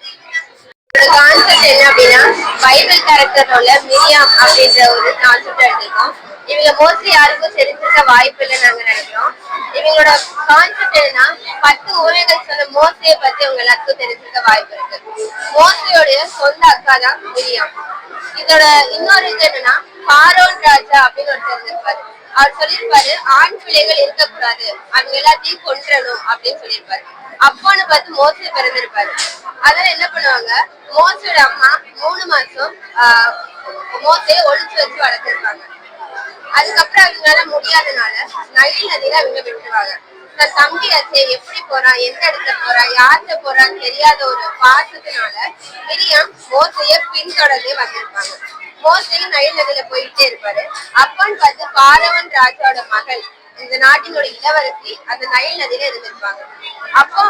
கான்செப்ட் என்ன அப்படின்னா பைபிள் கேரக்டர் உள்ள மிரியாம் அப்படின்ற ஒரு கான்செப்ட் எடுத்திருக்கோம். இவங்க மோஸ்ட்லி யாருக்கும் தெரிஞ்சிருக்க வாய்ப்பு இல்லைன்னு நாங்க நினைக்கிறோம். இவங்களோட கான்செப்ட் என்னன்னா 10 உண்மைகள் சொன்ன மோசையை பத்தி அவங்க எல்லாத்துக்கும் தெரிஞ்சிருக்க வாய்ப்பு இருக்கு. மோசையோடைய சொந்த அக்கா தான் மிரியாம். இதோட இன்னொரு இது என்னன்னா பாரோன் ராஜா அப்படின்னு ஒருத்தர் இருப்பாரு. அவர் சொல்லியிருப்பாரு ஆண் பிள்ளைகள் இருக்கக்கூடாது, அவங்க எல்லாத்தையும் கொன்றணும் அப்படின்னு சொல்லியிருப்பாரு. அப்பான்னு பார்த்து மோசை பிறந்திருப்பாரு. அதனால என்ன பண்ணுவாங்க, மோசையோட அம்மா 3 மாசம் மோசையை ஒழிச்சு வச்சு வளர்த்திருப்பாங்க. அதுக்கப்புறம் அவங்களால முடியாதனால நைல் நதியில அவங்க விட்டுருவாங்க. தன் தம்பி அச்சே எப்படி போறான், எந்த இடத்துல போறான், யார்கிட்ட போறான்னு தெரியாத ஒரு பாசத்தினால மிரியாம் மோசைய பின்தொடர்ந்தே வந்திருப்பாங்க. மோசையும் நைல் நதியில போயிட்டே இருப்பாரு. அப்பான்னு பார்த்து பாரவன் ராஜாவோட மகள், இந்த நாட்டினோட இளவரசி அந்த நைல் நதியில இருந்திருப்பாங்க. அப்போ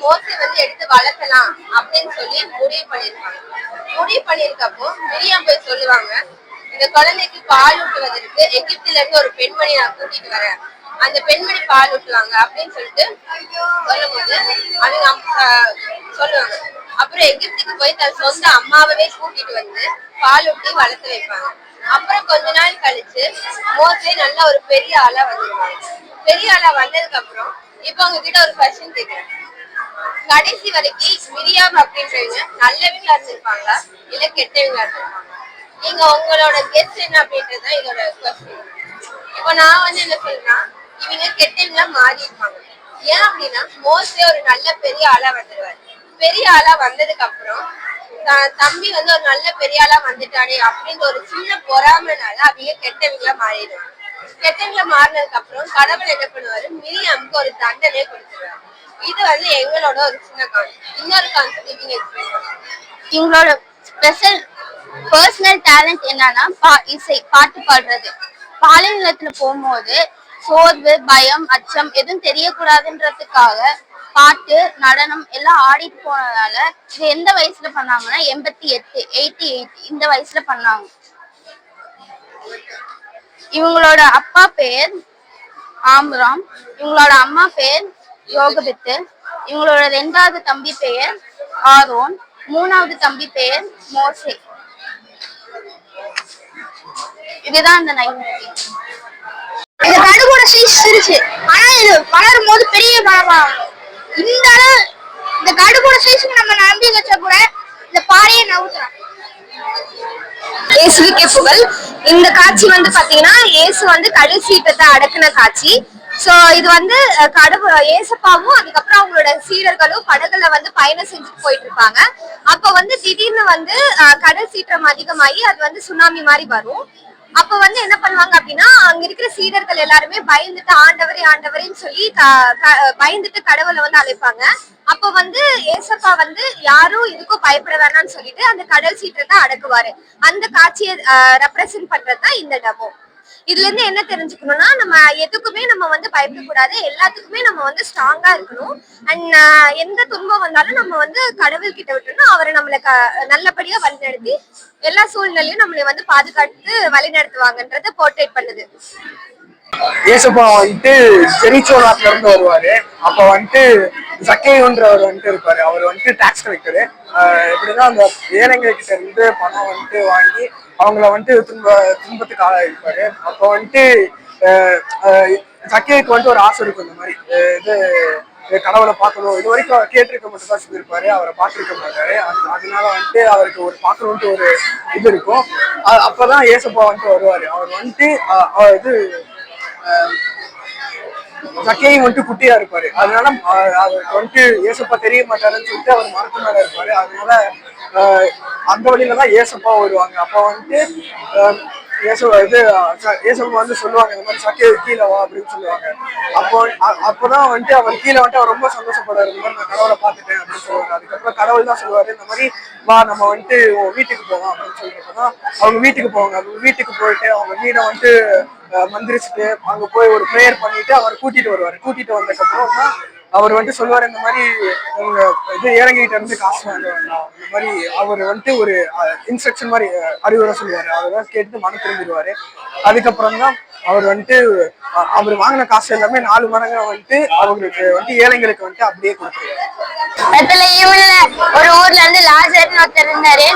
மோசை எடுத்து வளர்க்கலாம் அப்படின்னு சொல்லி முடிவு பண்ணிருக்கப்போ மிரியாம் போய் சொல்லுவாங்க, இந்த குழந்தைக்கு பால் ஊட்டுவதற்கு எகிப்துல இருந்து ஒரு பெண்மணி நான் கூட்டிட்டு வரேன், அந்த பெண்மணி பால் ஊட்டுவாங்க அப்படின்னு சொல்லிட்டு சொல்லும் போது அவங்க சொல்லுவாங்க. அப்புறம் எகிப்துக்கு போய் தன் சொந்த அம்மாவே கூட்டிட்டு வந்து பால் ஊட்டி வளர்த்து வைப்பாங்க. அப்புறம் கொஞ்ச நாள் கழிச்சு மோசே நல்ல ஒரு பெரிய ஆளா வந்துருவாங்க. பெரிய ஆளா வந்ததுக்கு அப்புறம் இப்ப அவங்க கிட்ட ஒரு கொஸ்டின் கேக்குறேன், கடைசி வரைக்கும் மிரியாம் அப்படின்றவங்க நல்லவங்களா இருந்திருப்பாங்களா இல்ல கெட்டவங்களா இருந்திருப்பாங்க? நீங்க உங்களோட கெஸ் என்ன அப்படின்றதுதான் இதோட கொஸ்டின். இப்போ நான் என்ன சொல்றேன்னா இவங்க கெட்டவங்களா மாறி இருப்பாங்க. ஏன் அப்படின்னா மோசே ஒரு நல்ல பெரிய ஆளா வந்துடுவாரு. பெரிய ஆளா வந்ததுக்கு அப்புறம் தம்பி ஒரு நல்ல பெரிய ஆளா வந்துட்டானே அப்படின்ற ஒரு சின்ன பொறாமைனால அவங்க கெட்டவங்களா மாறிடுவாங்க. கெட்டவங்களா மாறினதுக்கு அப்புறம் கடவுள் என்ன பண்ணுவாரு, மிரியாமுக்கு ஒரு தண்டனை கொடுத்துருவாரு. இது எங்களோட ஒரு சின்ன கான்செப்ட். இன்னொரு கான்செப்ட் இவங்க எக்ஸ்பிளைன் பண்ணுவாங்க. இவங்களோட ஸ்பெஷல் பர்சனல் டேலண்ட் என்னன்னா இசை, பாட்டு பாடுறது. பாலைநிலத்துல போகும்போது சோர்வு, பயம், அச்சம் எதுவும் தெரியக்கூடாதுன்றதுக்காக பாட்டு, நடனம் எல்லாம் ஆடிட்டு போனதால இது எந்த வயசுல பண்ணாங்கன்னா 88 இந்த வயசுல பண்ணாங்க. இவங்களோட அப்பா பேர் ஆம்ராம், இவங்களோட அம்மா பேர் யோகபித்து, இவங்களோட 2வது தம்பி பெயர் ஆரோன், 3வது தம்பி பெயர் மோசே. இதுதான் அந்த நைல் நதி. இந்த கடுகோட சைஸ் சிரிச்சு, ஆனா இது வளரும் போது பெரிய மரமாகும். இந்த கடுகோட சைஸுக்கு நம்ம நம்பி வச்சா கூட இந்த பாறையை நவுத்துறோம். இயேசுவுக்கே புகழ். இந்த காட்சி பாத்தீங்கன்னா இயேசு கடல் சீற்றத்தை அடக்குன காட்சி. சோ இது கடவுள் ஏசப்பாவும் அதுக்கப்புறம் அவங்களோட சீடர்களும் படகுல பயணம் செஞ்சுட்டு போயிட்டு இருப்பாங்க. அப்ப திடீர்னு கடல் சீற்றம் அதிகமாகி அது சுனாமி மாதிரி வரும். அப்ப என்ன பண்ணுவாங்க அப்படின்னா அங்க இருக்கிற சீடர்கள் எல்லாருமே பயந்துட்டு ஆண்டவரே ஆண்டவரேன்னு சொல்லி பயந்துட்டு கடவுளை அழைப்பாங்க. அப்ப ஏசப்பா யாரும் இதுக்கும் பயப்பட வேணாம்னு சொல்லிட்டு அந்த கடல் சீற்றத்தை அடக்குவாரு. அந்த காட்சியை ரெப்ரசென்ட் பண்றதுதான் இந்த டபோ. இதுல இருந்து என்ன தெரிஞ்சுக்கணும்னா நம்ம எதுக்குமே நம்ம பயப்பட கூடாது, எல்லாத்துக்குமே நம்ம ஸ்ட்ராங்கா இருக்கணும். அண்ட் எந்த துன்பம் வந்தாலும் நம்ம கடவுள் கிட்ட விட்டுணும். அவரை நம்மளை நல்லபடியா வழிநடத்தி எல்லா சூழ்நிலையும் நம்மளை பாதுகாத்து வழிநடத்துவாங்கன்றத போர்ட்ரேட் பண்ணுது. ஏசப்பா ஜெரிச்சோ நாட்டுல இருந்து வருவாரு. அப்ப சக்கேயுன்றவர் இருப்பாரு. அவர் டாக்ஸ் கலெக்டரு. எப்படின்னா அந்த ஏழைங்க கிட்ட இருந்து பணம் வாங்கி அவங்கள துன்பத்துக்கு ஆளாயிருப்பாரு. அப்போ சக்கேயுக்கு ஒரு ஆசை இருக்கும், இந்த மாதிரி கடவுளை பார்க்கணும். இது வரைக்கும் கேட்டிருக்க மட்டும் தான் சொல்லியிருப்பாரு, அவரை பார்த்திருக்க மாட்டாரு. அதனால அவருக்கு ஒரு பார்க்கணும்ட்டு ஒரு இது இருக்கும். அப்பதான் ஏசப்பா வருவாரு. அவர் சக்கையும் குட்டியா இருப்பாரு. அதனால அவருக்கு ஏசப்பா தெரிய மாட்டாருன்னு சொல்லிட்டு அவர் மரத்து மேல இருப்பாரு. அதனால அந்த வழியிலதான் ஏசப்பா வருவாங்க. அப்ப ஏசப்பா சொல்லுவாங்க, இந்த மாதிரி சக்கையை கீழே வா அப்படின்னு சொல்லுவாங்க. அப்பதான் அவர் கீழே அவர் ரொம்ப சந்தோஷப்படுவாரு. இந்த மாதிரி நான் கடவுளை பார்த்துட்டேன் அப்படின்னு சொல்லுவாங்க. அதுக்கப்புறம் கடவுள் தான் சொல்லுவாரு, இந்த மாதிரி வா நம்ம வீட்டுக்கு போவோம் அப்படின்னு சொல்றப்பதான் அவங்க வீட்டுக்கு போவாங்க. அவங்க வீட்டுக்கு போயிட்டு அவங்க வீடை மந்திரிச்சுட்டு அங்க போய் ஒரு ப்ரேயர் பண்ணிட்டு அவர் கூட்டிட்டு வருவாரு. கூட்டிட்டு வந்ததுக்கு அப்புறம் தான் அவர் வந்துட்டு சொல்லுவார், இந்த மாதிரி உங்க இது ஏழங்கிட்ட இருந்து காசு வாங்க வேண்டாம், இந்த மாதிரி அவர் வந்துட்டு ஒரு இன்ஸ்ட்ரக்ஷன் மாதிரி அறிவுரை சொல்லுவாரு. அதெல்லாம் கேட்டு மனம் திரும்பிடுவாரு. அதுக்கப்புறம் தான் அவர் வந்துட்டு அவர் வாங்கின காசு எல்லாமே 4 மடங்கா வந்துட்டு அவங்களுக்கு வந்துட்டு ஏழைங்களுக்கு வந்துட்டு அப்படியே கொடுத்துருவாரு. ஒரு ஊர்ல இருந்து லாசர்னு ஒருத்தர் இருந்தாரு.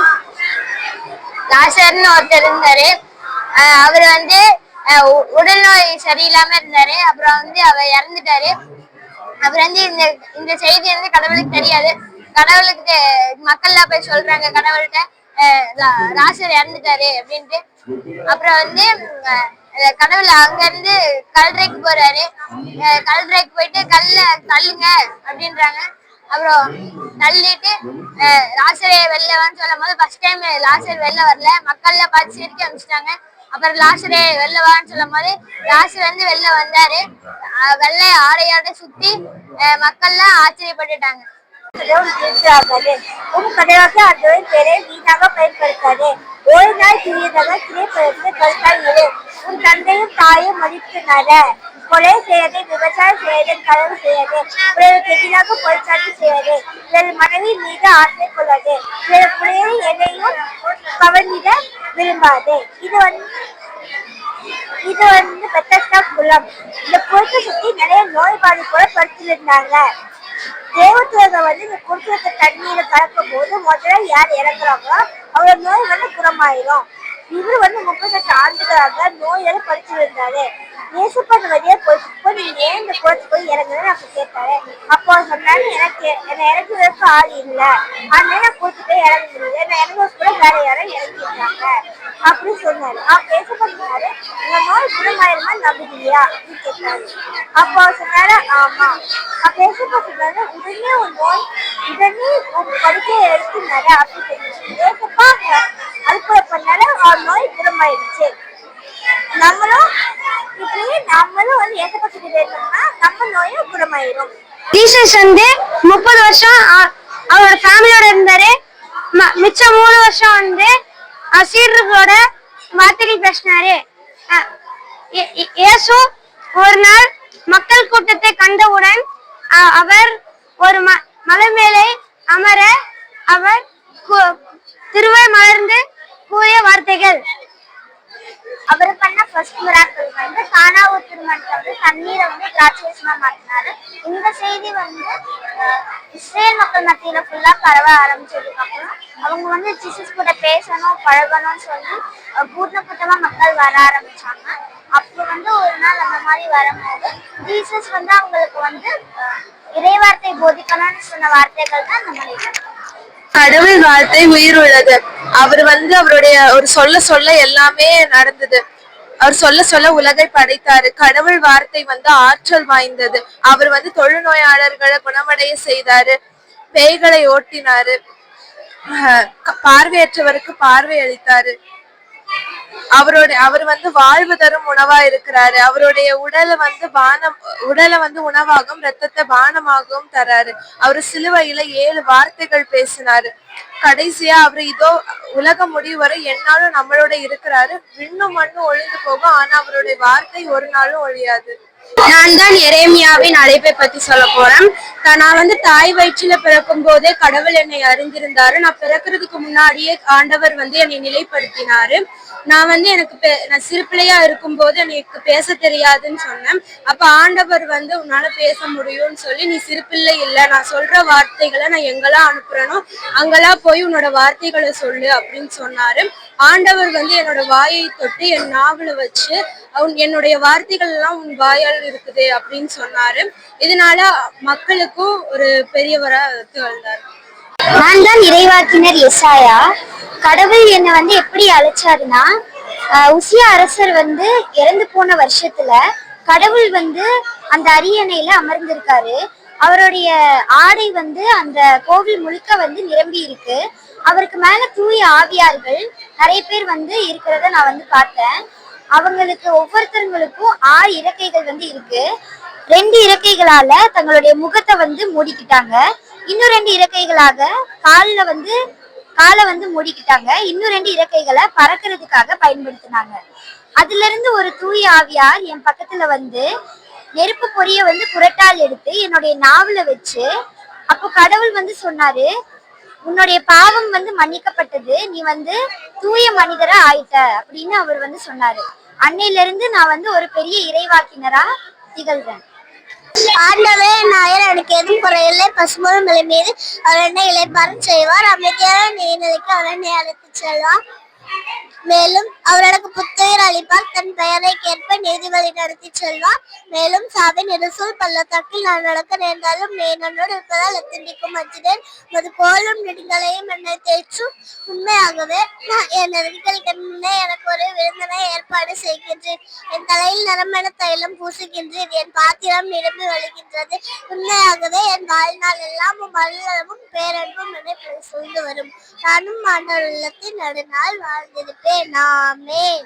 அவர் வந்து உடல்நோய் சரியில்லாம இருந்தாரு. அப்புறம் வந்து அவர் இறந்துட்டாரு. அவர் வந்து இந்த செய்தி வந்து கடவுளுக்கு தெரியாது. கடவுளுக்கு மக்கள்லாம் போய் சொல்றாங்க கடவுள்கிட்ட, லாசர் இறந்துட்டாரு அப்படின்ட்டு. அப்புறம் வந்து கடவுள் அங்க இருந்து கல்றைக்கு போறாரு. கல்றைக்கு போயிட்டு கல்ல தள்ளுங்க அப்படின்றாங்க. அப்புறம் தள்ளிட்டு லாசரே வெளிலவான்னு சொல்லும் போது ஃபர்ஸ்ட் டைம் லாசர் வெளில வரல. மக்கள்ல பார்த்து சிரிக்க ஆரம்பிச்சிட்டாங்க. அப்புறம் லாசரே வெளிலவான்னு சொல்லும் போது லாசர் வந்து வெளில வந்தாரு. வெள்ளை ஆடையோட சுத்தி மக்கள்லாம் ஆச்சரியப்பட்டுட்டாங்க. வீணாக பயன்படுத்தாது. ஒரு நாள் சிறியதாக சிறைப்படுத்த கருத்தாயிரு. உன் தந்தையும் தாயும் மதித்து நட. கொலை செய்யது, விபச்சாரம் செய்யது, களவு செய்யது, பிறருக்கு எதிராக பொய்ச்சாட்டு செய்யது, பிறர் மனைவி மீது ஆசை கொள்வது, பிறர் பிள்ளையை எதையும் கவர்ந்திட விரும்பாது. இது வந்து பெத்தஸ்டா குளம். இந்த குளத்தை சுத்தி நிறைய நோய்பாடு கூட படுத்திருந்தாங்க. தேவத்துவங்க வந்து இந்த குளத்துல தண்ணீரை கலக்கும் போது முதல்ல யார் இறங்குறாங்களோ அவரோட நோய் வந்து குணமாயிரும். இவரு வந்து 38 ஆண்டுகளாக நோயால படிச்சிருந்தாரு. இயேசுப்பன் வழியா போயிட்டு நீங்க ஏன் இந்த குளத்துக்கு போய் இறங்குறேன்னு அப்ப கேட்டாரு. அப்போ சொன்னாரு, என்னை இறங்குறதுக்கு ஆள் இல்ல, அதனால நான் குளத்துக்கு போய் இறங்க முடியல, நான் இறங்குறது கூட வேற யாரும் இறங்கிருக்காங்க அப்படின்னு சொன்னாரு. அப்ப இயேசுப்பன் சொன்னாரு, உங்க நோய் குணமாயிருமா நம்புறீங்களா அப்படின்னு கேட்டாரு. அப்போ சொன்னாரு, ஆமா. அப்ப இயேசுப்பன் சொன்னாரு, உடனே உன் படுக்கையை எடுத்துனாரு அப்படின்னு சொல்லி ஏசப்பா அற்புத பண்ணாரு. அவர் நோய் குணமாயிருச்சு. நம்மளும் வந்து ஏசப்பா கிட்ட வேணும்னா நம்ம நோயும் குணமாயிரும். ஜீசஸ் வந்து 30 வருஷம் அவரோட ஃபேமிலியோட இருந்தாரு. மிச்சம் 3 வருஷம் வந்து சீடர்களோட வார்த்தைகள் பேசினாரு. இயேசு ஒரு நாள் மக்கள் கூட்டத்தை கண்டவுடன் அவர் ஒரு மலை மேலே அமர அவர் திருவாய் மலர்ந்து கூறிய வார்த்தைகள். அவர் பண்ண ஃபர்ஸ்ட் மிராக்கிள் வந்து கானாவூர் திருமணத்துல வந்து தண்ணீரை வந்து திராட்சரசமா மாத்தினாரு. இந்த செய்தி வந்து இஸ்ரேல் மக்கள் மத்தியில ஃபுல்லா பரவ ஆரம்பிச்சதுக்கு அப்புறம் அவங்க வந்து ஜீசஸ் கூட பேசணும் பழகணும்னு சொல்லி கூட்டமா மக்கள் வர ஆரம்பிச்சாங்க. அப்போ வந்து ஒரு நாள் அந்த மாதிரி வரும்போது ஜீசஸ் வந்து அவங்களுக்கு வந்து இறைவார்த்தை போதிக்கணும்னு சொன்ன வார்த்தைகள் தான் அந்த மாதிரி. கடவுள் வார்த்தை உயிர் உள்ளது. அவர் வந்து அவருடைய ஒரு சொல்ல எல்லாமே நடந்தது. அவர் சொல்ல உலகை படைத்தாரு. கடவுள் வார்த்தை வந்து ஆற்றல் வாய்ந்தது. அவர் வந்து தொழுநோயாளர்களை குணமடைய செய்தாரு, பேய்களை ஓட்டினாரு, பார்வையற்றவருக்கு பார்வை அளித்தாரு. அவர் வந்து வாழ்வு தரும் உணவா இருக்கிறாரு. அவருடைய உடலை வந்து உணவாகவும் ரத்தத்தை பானமாகவும் தராரு. அவரு சிலுவையில 7 வார்த்தைகள் பேசினாரு. கடைசியா அவரு இதோ உலகம் முடிவு வரை என்னாலும் நம்மளோட இருக்கிறாரு. விண்ணும் மண்ணும் ஒழிந்து போகும், ஆனா அவருடைய வார்த்தை ஒரு நாளும் ஒழியாது. நான் தான் எரேமியாவின் அழைப்பை பத்தி சொல்ல போறேன். நான் வந்து தாய் வயிற்றுல பிறக்கும் போதே கடவுள் என்னை அறிந்திருந்தாரு. நான் பிறக்கிறதுக்கு முன்னாடியே ஆண்டவர் வந்து என்னை நிலைப்படுத்தினாரு. நான் வந்து நான் சிறு பிள்ளையா இருக்கும் போது எனக்கு பேச தெரியாதுன்னு சொன்னேன். அப்ப ஆண்டவர் வந்து உன்னால பேச முடியும்னு சொல்லி, நீ சிறு பிள்ளை இல்ல, நான் சொல்ற வார்த்தைகளை நான் எங்கெல்லாம் அனுப்புறேனோ அங்கெல்லாம் போய் உன்னோட வார்த்தைகளை சொல்லு அப்படின்னு சொன்னாரு. ஆண்டவர் வந்து என்னோட வாயை தொட்டு என் நாவல வச்சு என்னுடைய வார்த்தைகள் எல்லாம் உன் வாயால் இருக்குது அப்படின்னு சொன்னாரு. இதனால மக்களுக்கும் ஒரு பெரியவரா திகழ்ந்தார். நான் தான் இறைவாக்கினர் எசாயா. கடவுள் என்னை வந்து எப்படி அழைச்சாருன்னா, உசியா அரசர் வந்து இறந்து போன வருஷத்துல கடவுள் வந்து அந்த அரியணையில அமர்ந்திருக்காரு. அவருடைய ஆடை வந்து அந்த கோவில் முழுக்க வந்து நிரம்பி இருக்கு. அவருக்கு மேல தூய ஆவியார்கள் நிறைய பேர் வந்து இருக்கிறத நான் வந்து பார்த்தேன். அவங்களுக்கு ஒவ்வொருத்தவங்களுக்கும் 6 இறக்கைகள் வந்து இருக்கு. 2 இறக்கைகளால தங்களுடைய முகத்தை வந்து மூடிக்கிட்டாங்க. இன்னும் 2 இறக்கைகளாக காலை வந்து மூடிக்கிட்டாங்க. இன்னும் 2 இறக்கைகளை பறக்கிறதுக்காக பயன்படுத்தினாங்க. அதுல இருந்து ஒரு தூய ஆவியார் என் பக்கத்துல வந்து, நெருப்பு பொரிய வந்து குரட்டால் எடுத்து என்னுடைய நாவுல வச்சு, அப்போ கடவுள் வந்து சொன்னாரு, உன்னுடைய பாவம் வந்து மன்னிக்கப்பட்டது, நீ வந்து தூய மனிதரா ஆயிட்ட அப்படின்னு அவர் வந்து சொன்னாரு. அன்னையில இருந்து நான் வந்து ஒரு பெரிய இறைவாக்கினரா திகழ்றேன். ஆண்டவே நாயர் எனக்கு எதுவும் குறையில்லை. பசுமொழி மலை மீது அவர் என்னை இளைப்பாறும் செய்வார். அமைதியான நீர்நிலைக்கு அவர் என்னை அழைத்துச் செல்வார். மேலும் அவர் எனக்கு புத்துயிர் அளிப்பார். தன் பெயரை கேட்ப நீதி வழி நடத்தி செல்வார். மேலும் சாவின் இருசூல் பள்ளத்தாக்கில் நான் நடக்க நேர்ந்தாலும் நீ என்னோடு இருப்பதால் எத்தண்டிக்கும் அஞ்சினேன். மது கோலும் நெடுங்களையும் என்னை தேய்ச்சும். உண்மையாகவே நான் என் நெருங்களுக்கு முன்னே எனக்கு ஒரு விருந்தினை ஏற்பாடு செய்கின்றேன். என் தலையில் நரம்பென தைலம் பூசுகின்றேன். என் பாத்திரம் நிரம்பி வழிகின்றது. உண்மையாகவே என் வாழ்நாள் எல்லாம் மல்லமும் பேரன்பும் என்னை சூழ்ந்து வரும். நானும் ஆண்டவர் உள்ளத்தில் நடுநாள் வாழ்ந்திருப்பேன். ஆமென்.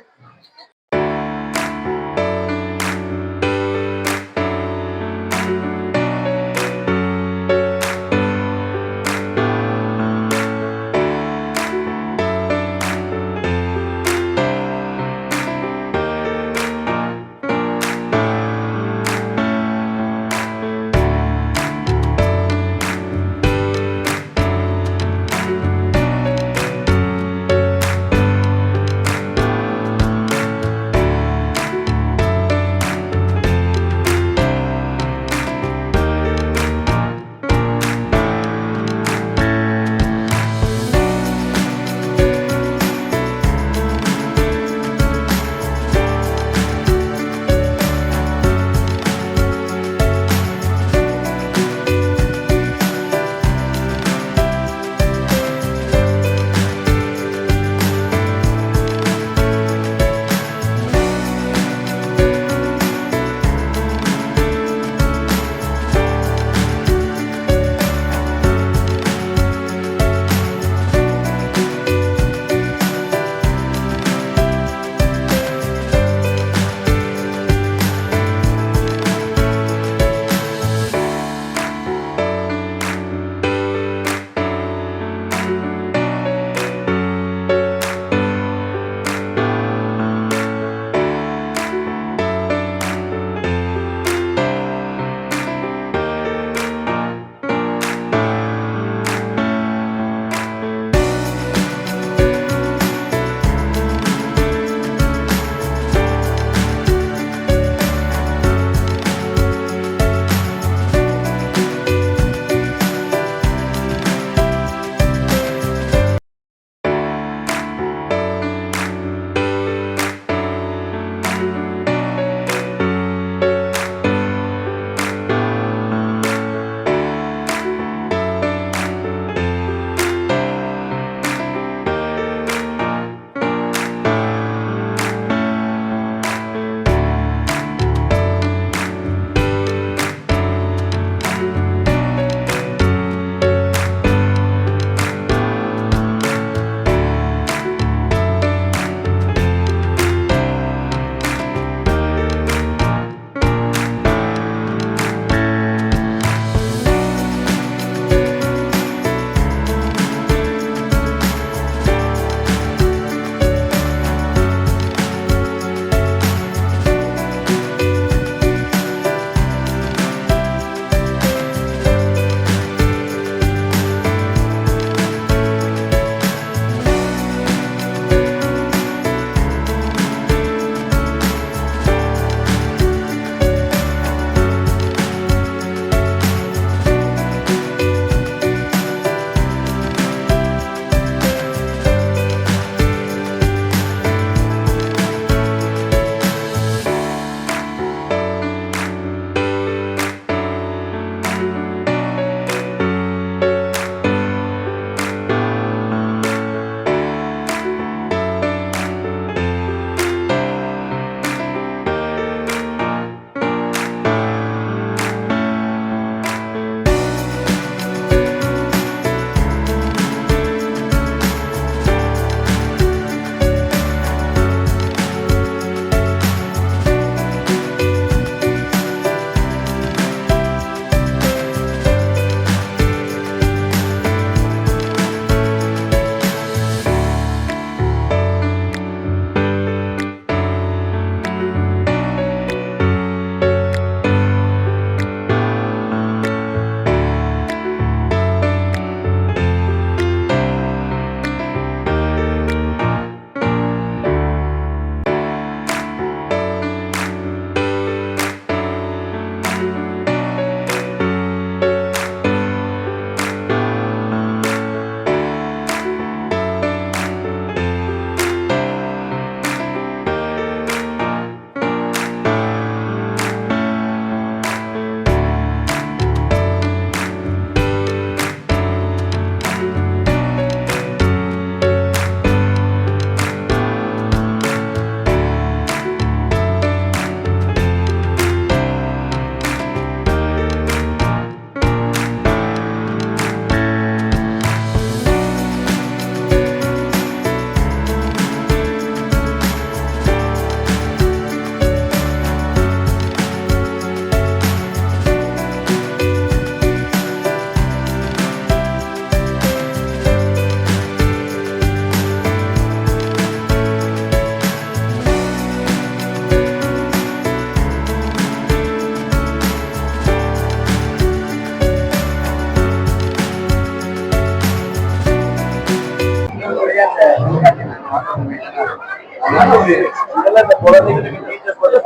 இதெல்லாம் இந்த குழந்தைகளுக்கு டீச்சர்ஸ் வந்து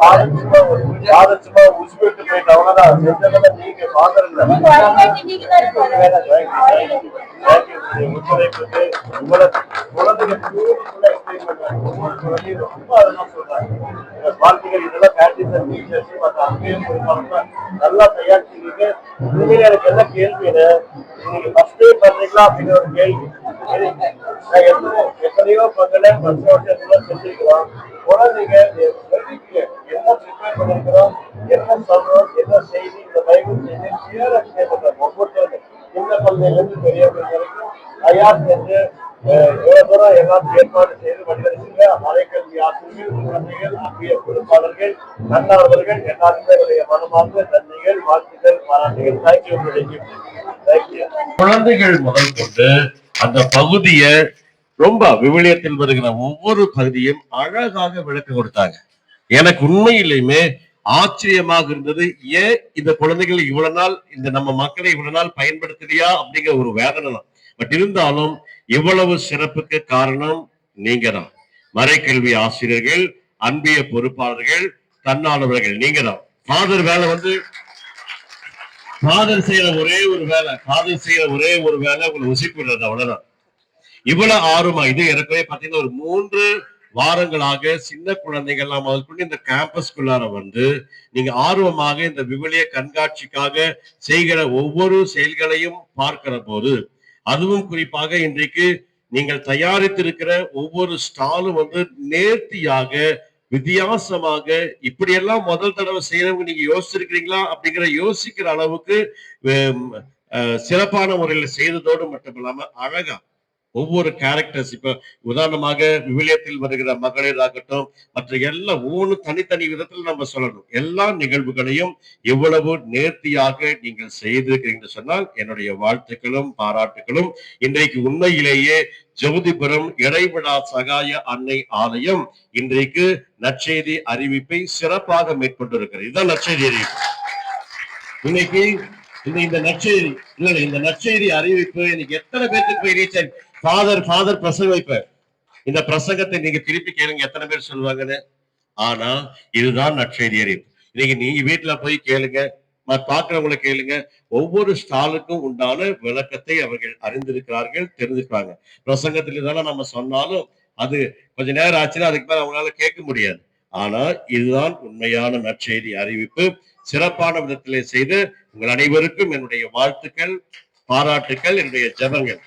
ஆதர்சமா உசுப்பிட்டு போயிட்டு அவ்வளவுதான் செஞ்சதெல்லாம் நீங்க பாக்குறீங்க ஒத்துழைப்புக்கு உங்களை குழந்தைகள் ஒவ்வொரு குழந்தையும் ரொம்ப அதெல்லாம் சொல்றாங்க வாழ்க்கைகள் இதெல்லாம் பேட்டிஸ் டீச்சர்ஸ் மற்ற அங்கேயும் நல்லா தயாரிச்சிருக்கீங்க. உண்மையில எனக்கு என்ன கேள்வின்னு நீங்க ஃபர்ஸ்டே பண்றீங்களா அப்படிங்கிற ஒரு கேள்வி. எத்தனையோ பங்கல பத்து வருஷத்துல செஞ்சிருக்கிறோம். குழந்தைங்க என்ன ப்ரிப்பேர் பண்ணிருக்கிறோம், என்ன சொல்றோம், என்ன செய்தி, இந்த பைபிள் செய்தி கிளியரா கேட்டுக்கிறோம். ஒவ்வொருத்தரும் சின்ன குழந்தைல இருந்து பெரியவங்க வரைக்கும் தயார் செஞ்சு எவ்வளவு தூரம் எல்லாத்தையும் ஏற்பாடு செய்து வடிவமைச்சுங்க. மறைக்கல்வி ஆசிரியர்கள், குழந்தைகள், அம்பிய பொறுப்பாளர்கள், நன்னாளர்கள் எல்லாருமே என்னுடைய மனமார்ந்த நன்றிகள், வாழ்த்துக்கள், பாராட்டுகள். தேங்க்யூ. குழந்தைகள் முதல் கொண்டு அந்த பகுதியை ரொம்ப விவிலியத்தில் வருகிற ஒவ்வொரு பகுதியும் அழகாக விளக்கம் கொடுத்தாங்க. எனக்கு உண்மையிலுமே ஆச்சரியமாக இருந்தது. ஏன் இந்த குழந்தைகள் இவ்வளவு நாள் இந்த நம்ம மக்களை இவ்வளவு நாள் பயன்படுத்தலையா அப்படிங்கிற ஒரு வேதனை தான். பட் இருந்தாலும் இவ்வளவு சிறப்புக்கு காரணம் நீங்க தான். மறைக்கல்வி ஆசிரியர்கள், அன்பிய பொறுப்பாளர்கள், தன்னாளர்கள் நீங்க தான். ஃபாதர் வேலை வந்து ஃபாதர் செய்யற ஒரே ஒரு வேலை உங்களை உசிப்பிடுறது அவ்வளவுதான். இவ்வளவு ஆர்வமா இது ஏற்கனவே பாத்தீங்கன்னா ஒரு 3 வாரங்களாக சின்ன குழந்தைகள்லாம் முதல் கொண்டு இந்த கேம்பஸ்குள்ளார வந்து நீங்க ஆர்வமாக இந்த விவிலிய கண்காட்சிக்காக செய்கிற ஒவ்வொரு செயல்களையும் பார்க்கிற போது, அதுவும் குறிப்பாக இன்றைக்கு நீங்கள் தயாரித்திருக்கிற ஒவ்வொரு ஸ்டாலும் வந்து நேர்த்தியாக வித்தியாசமாக இப்படியெல்லாம் முதல் தடவை செய்யறவங்க நீங்க யோசிச்சிருக்கிறீங்களா அப்படிங்கிற யோசிக்கிற அளவுக்கு சிறப்பான முறையில் செய்ததோடு மட்டும் இல்லாம அழகா ஒவ்வொரு கேரக்டர்ஸ் இப்ப உதாரணமாக விவிலியத்தில் வருகிற மகளிராகட்டும் மற்ற எல்லா ஒவ்வொன்றும் தனித்தனி விதத்தில் நம்ம சொல்லணும். எல்லா நிகழ்வுகளையும் எவ்வளவு நேர்த்தியாக நீங்கள் செய்திருக்கிறீங்கன்னு சொன்னால் என்னுடைய வாழ்த்துக்களும் பாராட்டுகளும். இன்றைக்கு உண்மையிலேயே ஜோதிபுரம் இடைவிடா சகாய அன்னை ஆலயம் இன்றைக்கு நற்செய்தி அறிவிப்பை சிறப்பாக மேற்கொண்டிருக்கிறது. இதுதான் நற்செய்தி அறிவிப்பு. இன்னைக்கு இந்த நற்செய்தி இந்த நற்செய்தி அறிவிப்பு இன்னைக்கு எத்தனை பேருக்கு போய் ரீச் ஆயிருக்கு. ஃபாதர் பிரசங்க வைப்பார். இந்த பிரசங்கத்தை நீங்க திருப்பி கேளுங்க எத்தனை பேர் சொல்லுவாங்கன்னு. ஆனா இதுதான் நற்செய்தி அறிவிப்பு. இன்னைக்கு நீங்க வீட்டுல போய் கேளுங்க, பாக்குறவங்களை கேளுங்க. ஒவ்வொரு ஸ்டாலுக்கும் உண்டான விளக்கத்தை அவர்கள் அறிந்திருக்கிறார்கள், தெரிஞ்சுக்கிறாங்க. பிரசங்கத்துல தானே நம்ம சொன்னாலும் அது கொஞ்ச நேரம் ஆச்சுன்னா அதுக்கு மேல அவங்களால கேட்க முடியாது. ஆனா இதுதான் உண்மையான நற்செய்தி அறிவிப்பு. சிறப்பான விதத்திலே செய்து உங்கள் அனைவருக்கும் என்னுடைய வாழ்த்துக்கள், பாராட்டுக்கள், என்னுடைய ஜெபங்கள்.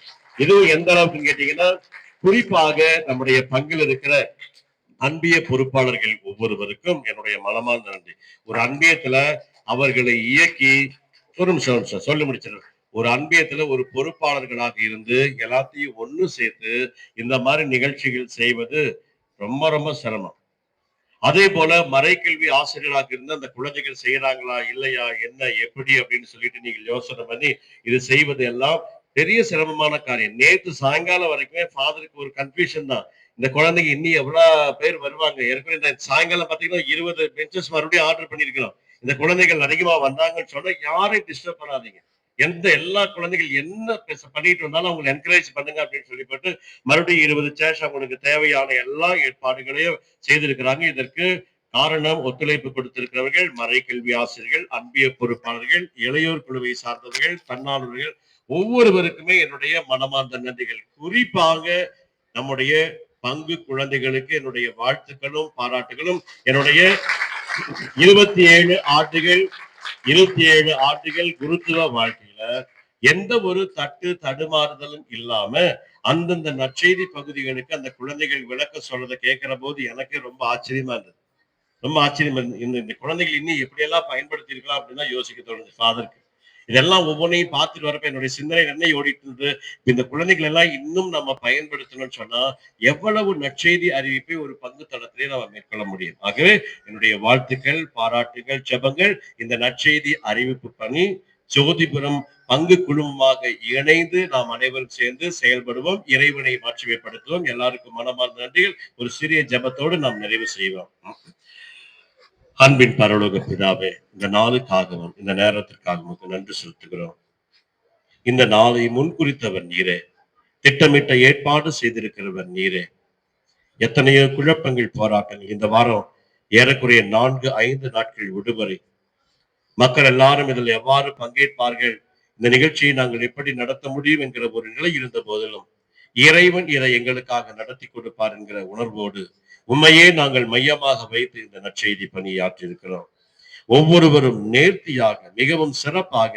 இதுவும் எந்த அளவுக்கு கேட்டீங்கன்னா குறிப்பாக நம்முடைய பங்கில் இருக்கிற அன்பிய பொறுப்பாளர்கள் ஒவ்வொருவருக்கும் என்னுடைய மனமார்ந்த நன்றி. ஒரு அன்பியத்துல அவர்களை இயக்கி ஒரு நிமிஷம் சொல்லி முடிச்சிருக்கேன். ஒரு அன்பியத்துல ஒரு பொறுப்பாளர்களாக இருந்து எல்லாத்தையும் ஒண்ணு சேர்த்து இந்த மாதிரி நிகழ்ச்சிகள் செய்வது ரொம்ப ரொம்ப சிரமம். அதே போல மறைக்கல்வி ஆசிரியராக இருந்து அந்த குழந்தைகள் செய்யறாங்களா இல்லையா என்ன எப்படி அப்படின்னு சொல்லிட்டு நீங்கள் யோசனை பண்ணி இது செய்வது எல்லாம் பெரிய சிரமமான காரியம். நேற்று சாயங்காலம் வரைக்குமே ஃபாதருக்கு ஒரு கன்ஃபியூஷன் தான். இந்த குழந்தைங்க இன்னும் எவ்வளவு பேர் வருவாங்க. ஏற்கனவே இந்த சாயங்காலம் பாத்தீங்கன்னா 20 பெஞ்சஸ் மறுபடியும் ஆர்டர் பண்ணிருக்கிறோம். இந்த குழந்தைகள் அதிகமா வந்தாங்கன்னு சொன்னா யாரையும் டிஸ்டர்ப் பண்ணாதீங்க. எல்லா குழந்தைகள் என்ன பண்ணிட்டு இருந்தாலும் அவங்களை என்கரேஜ் பண்ணுங்க அப்படின்னு சொல்லிப்பட்டு மறுபடியும் 20 சேர்ஸ் அவங்களுக்கு தேவையான எல்லா ஏற்பாடுகளையும் செய்திருக்கிறாங்க. இதற்கு காரணம் ஒத்துழைப்பு கொடுத்திருக்கிறவர்கள் மறைக்கல்வி ஆசிரியர்கள், அன்பிய பொறுப்பாளர்கள், இளையோர் குழுவை சார்ந்தவர்கள், தன்னாளர்கள் ஒவ்வொருவருக்குமே என்னுடைய மனமார்ந்த நன்றிகள். குறிப்பாக நம்முடைய பங்கு குழந்தைகளுக்கு என்னுடைய வாழ்த்துக்களும் பாராட்டுகளும். என்னுடைய 27 ஆண்டுகள் குருத்துவ வாழ்க்கையில எந்த ஒரு தடுமாறுதலும் இல்லாம அந்தந்த நற்செய்தி பகுதிகளுக்கு அந்த குழந்தைகள் விளக்க சொல்றதை கேட்கிற போது எனக்கு ரொம்ப ஆச்சரியமா இருந்தது. இந்த குழந்தைகள் இன்னும் எப்படியெல்லாம் பயன்படுத்தி இருக்கலாம் அப்படின்னு யோசிக்க தோணுது ஃபாதருக்கு. இதெல்லாம் ஒவ்வொன்றையும் பார்த்துட்டு வரப்ப என்னுடைய சிந்தனை என்ன ஓடிட்டு இருந்தது. இந்த குழந்தைகள் எல்லாம் இன்னும் நம்ம பயன்படுத்தணும்னு சொன்னா எவ்வளவு நற்செய்தி அறிவிப்பை ஒரு பங்கு தளத்திலே நம்ம மேற்கொள்ள முடியும். ஆகவே என்னுடைய வாழ்த்துக்கள், பாராட்டுகள், ஜெபங்கள். இந்த நற்செய்தி அறிவிப்பு பணி ஜோதிபுரம் பங்கு குழுமமாக இணைந்து நாம் அனைவரும் சேர்ந்து செயல்படுவோம். இறைவனை மாற்றுமைப்படுத்துவோம். எல்லாருக்கும் மனமார்ந்த நன்றிகள். ஒரு சிறிய ஜெபத்தோடு நாம் நிறைவு செய்வோம். அன்பின் பரலோக பிதாவே, இந்த நாளுக்காகவும் இந்த நேரத்திற்காகவும் நன்றி செலுத்துகிறோம். இந்த நாளை முன்குறித்தவர் நீரே, திட்டமிட்ட ஏற்பாடு செய்திருக்கிறவர் நீரே. எத்தனையோ குழப்பங்கள், போராட்டங்கள். இந்த வாரம் ஏறக்குறைய 4-5 நாட்கள் விடுமுறை. மக்கள் எல்லாரும் இதில் எவ்வாறு பங்கேற்பார்கள், இந்த நிகழ்ச்சியை நாங்கள் எப்படி நடத்த முடியும் என்கிற ஒரு நிலை இருந்த போதிலும் இறைவன் இதை எங்களுக்காக நடத்தி கொடுப்பார் என்கிற உணர்வோடு உண்மையே நாங்கள் மையமாக வைத்து இந்த நற்செய்தி பணியாற்றியிருக்கிறோம். ஒவ்வொருவரும் நேர்த்தியாக, மிகவும் சிறப்பாக,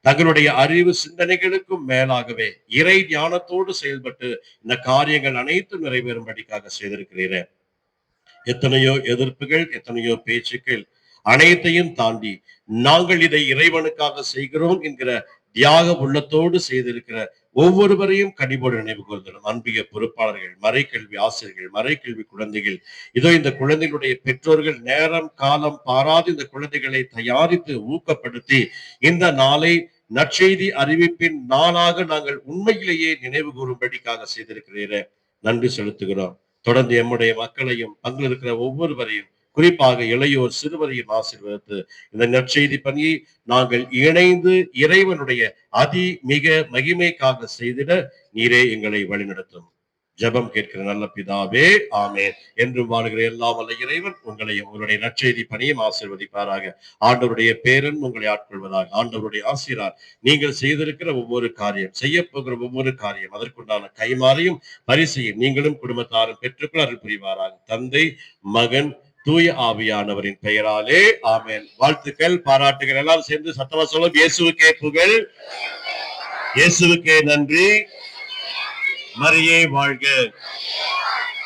தங்களுடைய அறிவு சிந்தனைகளுக்கும் மேலாகவே இறை ஞானத்தோடு செயல்பட்டு இந்த காரியங்கள் அனைத்தும் நிறைவேறும்படிக்காக செய்திருக்கிறீர்கள். எத்தனையோ எதிர்ப்புகள், எத்தனையோ பேச்சுக்கள், அனைத்தையும் தாண்டி நாங்கள் இதை இறைவனுக்காக செய்கிறோம் என்கிற தியாக உள்ளத்தோடு செய்திருக்கிற ஒவ்வொருவரையும் கனிவோடு நினைவு கூர்ந்தோம். அன்பிய பொறுப்பாளர்கள், மறைக்கல்வி ஆசிரியர்கள், மறைக்கல்வி குழந்தைகள், இதோ இந்த குழந்தைகளுடைய பெற்றோர்கள் நேரம் காலம் பாராது இந்த குழந்தைகளை தயாரித்து ஊக்கப்படுத்தி இந்த நாளை நற்செய்தி அறிவிப்பின் நாளாக நாங்கள் உண்மையிலேயே நினைவு கூறும்படிக்காக செய்திருக்கிறீர்கள். நன்றி செலுத்துகிறோம். தொடர்ந்து எம்முடைய மக்களையும் பங்கிருக்கிற ஒவ்வொருவரையும், குறிப்பாக இளையோர் சிறுவரையும் ஆசீர்வதித்து இந்த நற்செய்தி பணியை நாங்கள் இணைந்து இறைவனுடைய மிக மகிமைக்காக செய்திட நீரே எங்களை வழிநடத்தும். ஜெபம் கேட்கிற நல்ல பிதாவே, ஆமென். என்றும் வாழ்கிற எல்லாம் வல்ல இறைவன் உங்களையும் உங்களுடைய நற்செய்தி பணியும் ஆசீர்வதிப்பாராக. ஆண்டவருடைய பேரன் உங்களை ஆட்கொள்வதாக. ஆண்டவருடைய ஆசீரார் நீங்கள் செய்திருக்கிற ஒவ்வொரு காரியம், செய்ய போகிற ஒவ்வொரு காரியம், அதற்குண்டான கைமாறையும் பரிசையும் நீங்களும் குடும்பத்தாரும் பெற்றுக்கொள்ள அருள் புரிவாராக. தந்தை, மகன், தூய ஆவியானவரின் பெயராலே, ஆமென். வாழ்த்துக்கள், பாராட்டுகள். எல்லாம் சேர்ந்து சத்தமா சொல்லும், இயேசுவுக்கே புகழ், இயேசுவுக்கே நன்றி, மரியே வாழ்க.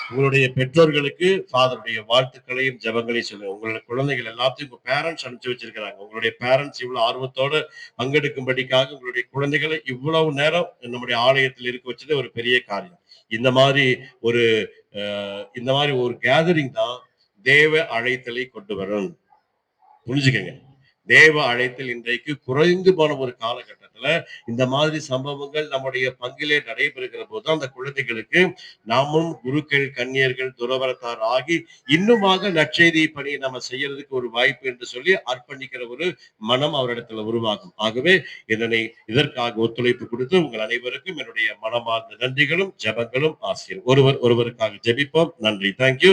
உங்களுடைய பெற்றோர்களுக்கு ஃபாதருடைய வாழ்த்துக்களையும் ஜெபங்களையும் சொல்லுங்க. உங்களுடைய குழந்தைகள் எல்லாத்தையும் உங்க பேரண்ட்ஸ் அனுப்பிச்சு வச்சிருக்கிறாங்க. உங்களுடைய பேரண்ட்ஸ் இவ்வளவு ஆர்வத்தோட பங்கெடுக்கும்படிக்காக உங்களுடைய குழந்தைகளை இவ்வளவு நேரம் நம்முடைய ஆலயத்தில் இருக்க வச்சது ஒரு பெரிய காரியம். இந்த மாதிரி ஒரு கேதரிங் தான் தேவ அழைத்தலை கொண்டு வரும். புரிஞ்சுக்கங்க. தேவ அழைத்தல் இன்றைக்கு குறைந்து போன ஒரு காலகட்டத்துல இந்த மாதிரி சம்பவங்கள் நம்முடைய பங்கிலே நடைபெறுகிற போது அந்த குழந்தைகளுக்கு நாமும் குருக்கள், கன்னியர்கள், துறவரத்தார் ஆகி இன்னுமாக நற்செய்தி பணியை நம்ம செய்யறதுக்கு ஒரு வாய்ப்பு என்று சொல்லி அர்ப்பணிக்கிற ஒரு மனம் அவரிடத்துல உருவாகும். ஆகவே இதற்காக ஒத்துழைப்பு கொடுத்து உங்கள் அனைவருக்கும் என்னுடைய மனமார்ந்த நன்றிகளும் ஜெபங்களும் ஆசிரியர். ஒருவருக்காக ஜெபிப்போம். நன்றி. தேங்க்யூ.